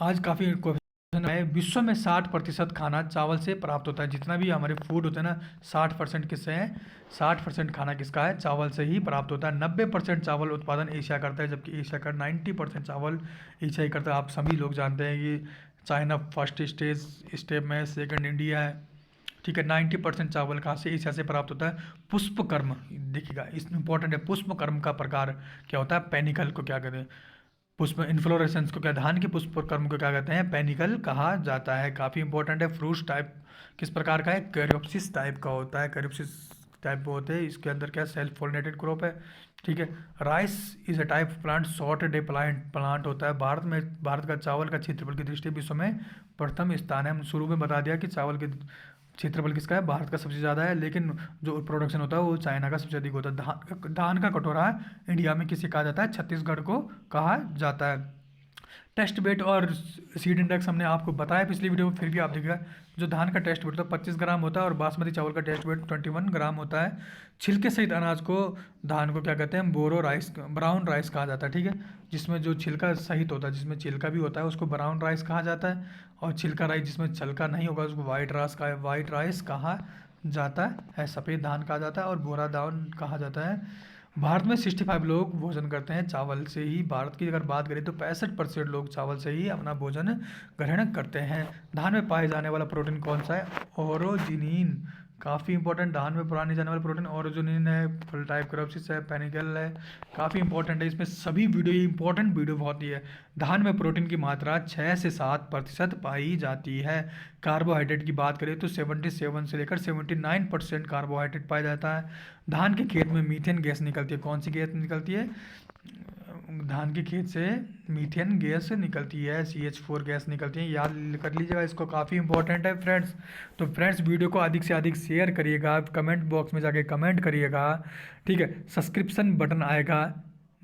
आज काफ़ी क्वेश्चन विश्व में 60% खाना चावल से प्राप्त होता है। जितना भी हमारे फूड होते हैं ना, 60% किससे हैं? 60% खाना किसका है? चावल से ही प्राप्त होता है। 90% चावल उत्पादन एशिया करता है, जबकि एशिया का 90% चावल एशिया ही करता है। आप सभी लोग जानते हैं कि चाइना फर्स्ट स्टेप में, सेकंड इंडिया है, ठीक है। 90% चावल कहाँ से? एशिया से प्राप्त होता है। पुष्पकर्म, देखिएगा इसमें इंपॉर्टेंट है, पुष्पकर्म का प्रकार क्या होता है? पेनिकल को क्या कहते हैं? पुष्प इन्फ्लोरेसेंस को क्या, धान के पुष्पकर्म को क्या कहते हैं? पेनिकल कहा जाता है। काफ़ी इंपॉर्टेंट है। फ्रूट्स टाइप किस प्रकार का है? कैरियोप्सिस टाइप का होता है। कैरियोप्सिस टाइप वो होते हैं। इसके अंदर क्या, सेल्फ पोलिनेटेड क्रॉप है, ठीक है। Rice is a type of plant, short day plant होता है। भारत का चावल का क्षेत्रफल की दृष्टि विश्व में प्रथम स्थान है। हम शुरू में बता दिया कि चावल के क्षेत्रफल किसका है? भारत का सबसे ज़्यादा है, लेकिन जो प्रोडक्शन होता है वो चाइना का सबसे अधिक होता है। धान का कटोरा इंडिया में किसे कहा जाता है? छत्तीसगढ़ को कहा जाता है। टेस्ट वेट और सीड इंडेक्स हमने आपको बताया पिछली वीडियो में, फिर भी आप देखिएगा। जो धान का टेस्ट वेट होता है 25 ग्राम होता है, और बासमती चावल का टेस्ट वेट 21 ग्राम होता है। छिलके सहित अनाज को, धान को क्या कहते हैं? ब्राउन राइस कहा जाता है, ठीक है। जिसमें जो छिलका सहित होता है, जिसमें छिलका भी होता है, उसको ब्राउन राइस कहा जाता है। और छिलका राइस जिसमें छिलका नहीं होगा उसको वाइट राइस कहा जाता है। सफ़ेद धान कहा जाता है, और बोरा धान कहा जाता है। भारत में 65 लोग भोजन करते हैं चावल से ही। भारत की अगर बात करें तो 65% लोग चावल से ही अपना भोजन ग्रहण करते हैं। धान में पाए जाने वाला प्रोटीन कौन सा है? ओरोजिनीन, काफ़ी इंपॉर्टेंट। धान में पाए जाने वाला प्रोटीन ओरोजिनीन है, फुल टाइप कैरोप्सिस है, पेनिकल है, काफ़ी इंपॉर्टेंट है। इसमें सभी वीडियो, ये इंपॉर्टेंट वीडियो बहुत ही है। धान में प्रोटीन की मात्रा 6 से 7% पाई जाती है। कार्बोहाइड्रेट की बात करें तो 77 से लेकर 79% कार्बोहाइड्रेट पाया जाता है। धान के खेत में मीथेन गैस निकलती है। कौन सी गैस निकलती है? धान के खेत से मीथेन गैस निकलती है, CH4 गैस निकलती है। याद कर लीजिएगा इसको, काफ़ी इंपॉर्टेंट है फ्रेंड्स। तो फ्रेंड्स वीडियो को अधिक से अधिक शेयर करिएगा, कमेंट बॉक्स में जाके कमेंट करिएगा, ठीक है। सब्सक्रिप्शन बटन आएगा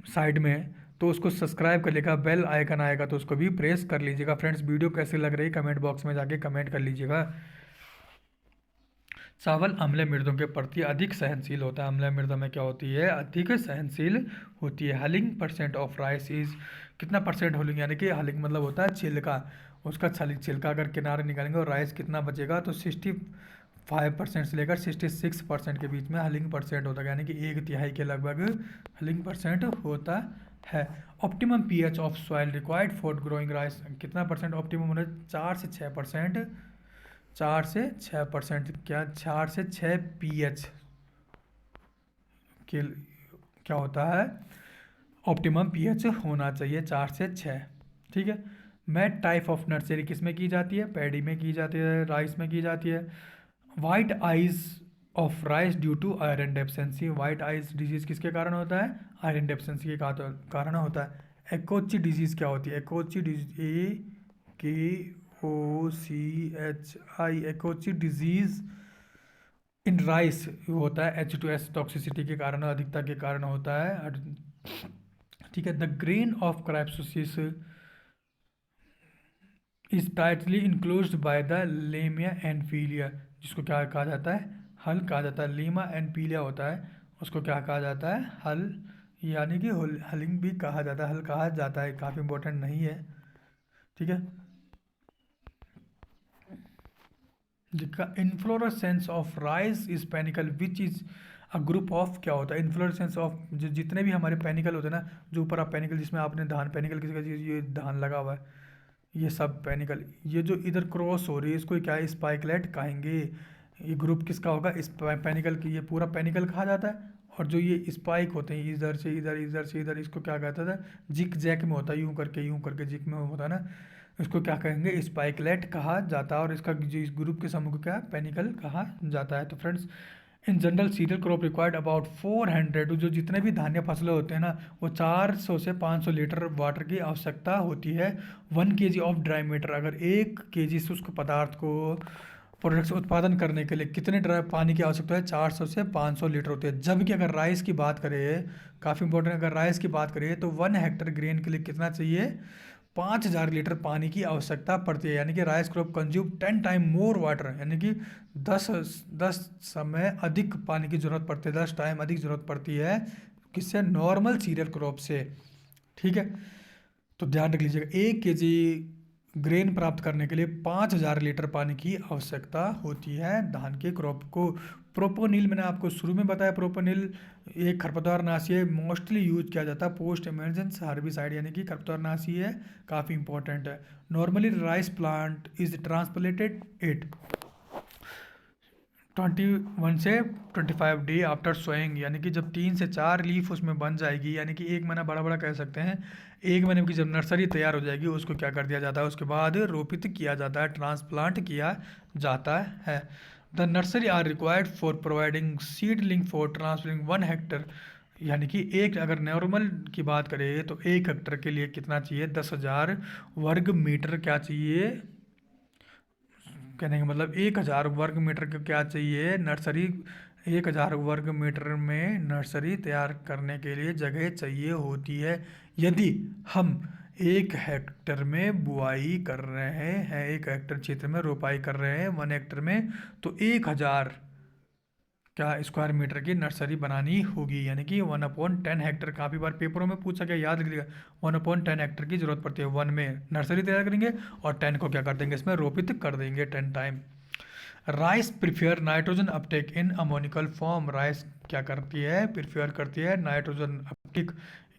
साइड में, तो उसको सब्सक्राइब कर लीजिएगा। बेल आइकन आएगा तो उसको भी प्रेस कर लीजिएगा। फ्रेंड्स वीडियो कैसे लग रही है कमेंट बॉक्स में जाके कमेंट कर लीजिएगा। चावल अम्लीय मृदों के प्रति अधिक सहनशील होता है। अम्लीय मृदा में क्या होती है? अधिक सहनशील होती है। हलिंग परसेंट ऑफ राइस इज, कितना परसेंट होलिंग, यानी कि हलिंग मतलब होता है छिलका, उसका छिलका अगर किनारे निकालेंगे और राइस कितना बचेगा, तो 65% से लेकर 66% के बीच में हलिंग परसेंट होता है, यानी कि 1/3 के लगभग हलिंग परसेंट होता है। Optimum pH of soil required for growing rice, कितना परसेंट ऑप्टिमम होना है? 4 से 6%, 4 से 6%, क्या 4 से 6 pH के क्या होता है? ऑप्टिमम pH होना चाहिए 4 से 6, ठीक है। मैट टाइप ऑफ नर्सरी किस में की जाती है? पैडी में की जाती है, राइस में की जाती है। White eyes of rice due to iron deficiency, white eyes disease किसके कारण होता है? आयरन डेफिशिएंसी के कारण होता है। एकोची डिजीज क्या होती है? Akiochi disease, OCHI, akiochi disease in rice होता है H2S टॉक्सिसिटी के कारण, अधिकता के कारण होता है, ठीक है। The grain of caryopsis is tightly enclosed by the lemma and palea, जिसको क्या कहा जाता है? हल कहा जाता है। लीमा एंड पीलिया होता है, उसको क्या कहा जाता है? हल, यानी कि हलिंग भी कहा जाता है, हल कहा जाता है। काफ़ी इंपॉर्टेंट नहीं है, ठीक है। जिसका inflorescence of rice is panicle which is a group of, क्या होता है? इन्फ्लोरेसेंस ऑफ, जो जितने भी हमारे पेनिकल होते हैं ना, जो ऊपर आप पेनिकल, जिसमें आपने धान पेनिकल किसी का, ये धान लगा हुआ है, ये सब पेनिकल, ये जो इधर क्रॉस हो रही है इसको क्या है? स्पाइकलेट कहेंगे। ये ग्रुप किसका होगा? इस पेनिकल की, ये पूरा पेनिकल कहा जाता है। और जो ये स्पाइक होते हैं इधर से इधर, इधर से इधर, इसको क्या कहता था? जिक जैक में होता है, यूं करके जिक में होता है ना, इसको क्या कहेंगे? स्पाइकलेट कहा जाता है। और इसका जो इस ग्रुप के समूह को क्या? पेनिकल कहा जाता है। तो friends, in general cereal crop required about 400, जो जितने भी धान्य फसलें होते हैं ना, वो 400 से 500 लीटर वाटर की आवश्यकता होती है। 1 kg ऑफ ड्राई मैटर, अगर 1 kg शुष्क पदार्थ को प्रोडक्ट्स उत्पादन करने के लिए कितने ड्राई पानी की आवश्यकता है? 400 से 500 लीटर होती है। जबकि अगर राइस की बात करें, काफ़ी इंपॉर्टेंट, अगर राइस की बात करें तो 1 हेक्टर ग्रेन के लिए कितना चाहिए? 5000 लीटर पानी की आवश्यकता पड़ती है। यानी कि rice crop consume 10 time more water, यानी कि 10 समय अधिक पानी की जरूरत पड़ती है, 10 टाइम अधिक जरूरत पड़ती है किससे? नॉर्मल सीरियल क्रॉप से, ठीक है। तो ध्यान रख लीजिएगा, 1 kg ग्रेन प्राप्त करने के लिए 5000 लीटर पानी की आवश्यकता होती है धान के क्रॉप को। प्रोपोनिल मैंने आपको शुरू में बताया, प्रोपोनिल एक खरपतवारनाशी है, मोस्टली यूज किया जाता है पोस्ट इमरजेंस हार्बिसाइड, यानी कि खरपतवारनाशी है, काफ़ी इंपॉर्टेंट है। Normally rice plant is transplanted at 21 से 25 डे आफ्टर सोइंग, यानी कि जब 3 से 4 लीफ उसमें बन जाएगी, यानी कि 1 महीना बड़ा बड़ा कह सकते हैं, 1 महीने की जब नर्सरी तैयार हो जाएगी उसको क्या कर दिया जाता है, उसके बाद रोपित किया जाता है, ट्रांसप्लांट किया जाता है। The nursery are required for providing seedling for transplanting 1 hectare, यानी कि एक अगर नॉर्मल की बात करें तो 1 हेक्टर के लिए कितना चाहिए, 10,000 वर्ग मीटर क्या चाहिए, कहने का मतलब 1,000 वर्ग मीटर को क्या चाहिए, नर्सरी 1,000 वर्ग मीटर में नर्सरी तैयार करने के लिए जगह चाहिए होती है। यदि हम 1 हेक्टर में बुआई कर रहे हैं, 1 हेक्टर क्षेत्र में रोपाई कर रहे हैं 1 हेक्टर में, तो 1,000 क्या स्क्वायर मीटर की नर्सरी बनानी होगी, यानी कि 1/10 हेक्टर। काफ़ी बार पेपरों में पूछा गया, याद रखिएगा 1/10 हेक्टर की जरूरत पड़ती है। 1 में नर्सरी तैयार करेंगे और 10 को क्या कर देंगे, इसमें रोपित कर देंगे 10 time. Rice prefer nitrogen Uptake इन अमोनिकल फॉर्म, राइस क्या करती है, प्रिफेयर करती है नाइट्रोजन अपटेक,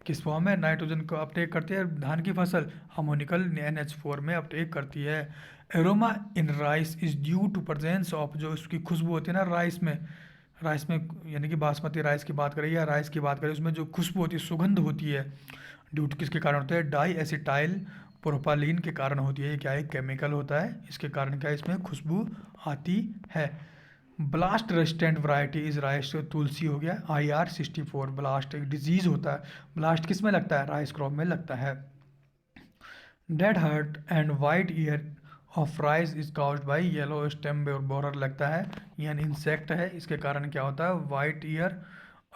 किस फॉर्म में, नाइट्रोजन को अपटेक करती है धान की फसल, अमोनिकल NH4 में अपटेक करती है। Aroma in rice is due to presence of, जो उसकी खुशबू होती है ना राइस में यानी कि बासमती राइस की बात करें या राइस की बात करें, उसमें जो खुशबू होती है, सुगंध होती है, ड्यू टू किसके कारण होता है, डाई एसिटाइल प्रोपालीन के कारण होती है। ये क्या है, केमिकल होता है, इसके कारण क्या है, इसमें खुशबू आती है। Blast resistant variety is rice, Tulsi हो गया, IR64, ब्लास्ट एक डिजीज होता है, ब्लास्ट किस में लगता है, राइस क्रॉप में लगता है। Dead heart and white ear of rice is caused by yellow stem borer लगता है, यह इंसेक्ट है, इसके कारण क्या होता है, white year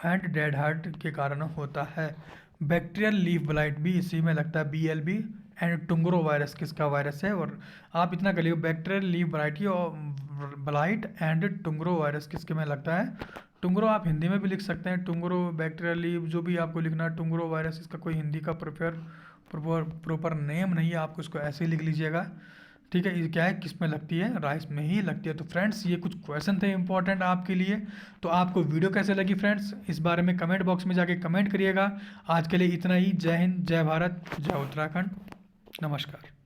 and dead heart के कारण होता है। बैक्टीरियल लीफ ब्लाइट भी इसी में लगता है, BLB। एंड टुंगरो वायरस किसका वायरस है, और आप इतना कर लीजिए, बैक्टीरियल लीफ ब्लाइट और ब्लाइट एंड टुंगरो वायरस किसके में लगता है, टुंगरो आप हिंदी में भी लिख सकते हैं, टुंगरो बैक्टीरियल लीफ जो भी आपको लिखना है, टुंगरो वायरस, इसका कोई हिंदी का प्रॉपर नेम नहीं है, आपको इसको ऐसे ही लिख लीजिएगा, ठीक है। ये क्या है, किस में लगती है, राइस में ही लगती है। तो फ्रेंड्स ये कुछ क्वेश्चन थे इंपॉर्टेंट आपके लिए। तो आपको वीडियो कैसे लगी फ्रेंड्स, इस बारे में कमेंट बॉक्स में जाके कमेंट करिएगा। आज के लिए इतना ही। जय हिंद, जय भारत, जय उत्तराखंड, नमस्कार।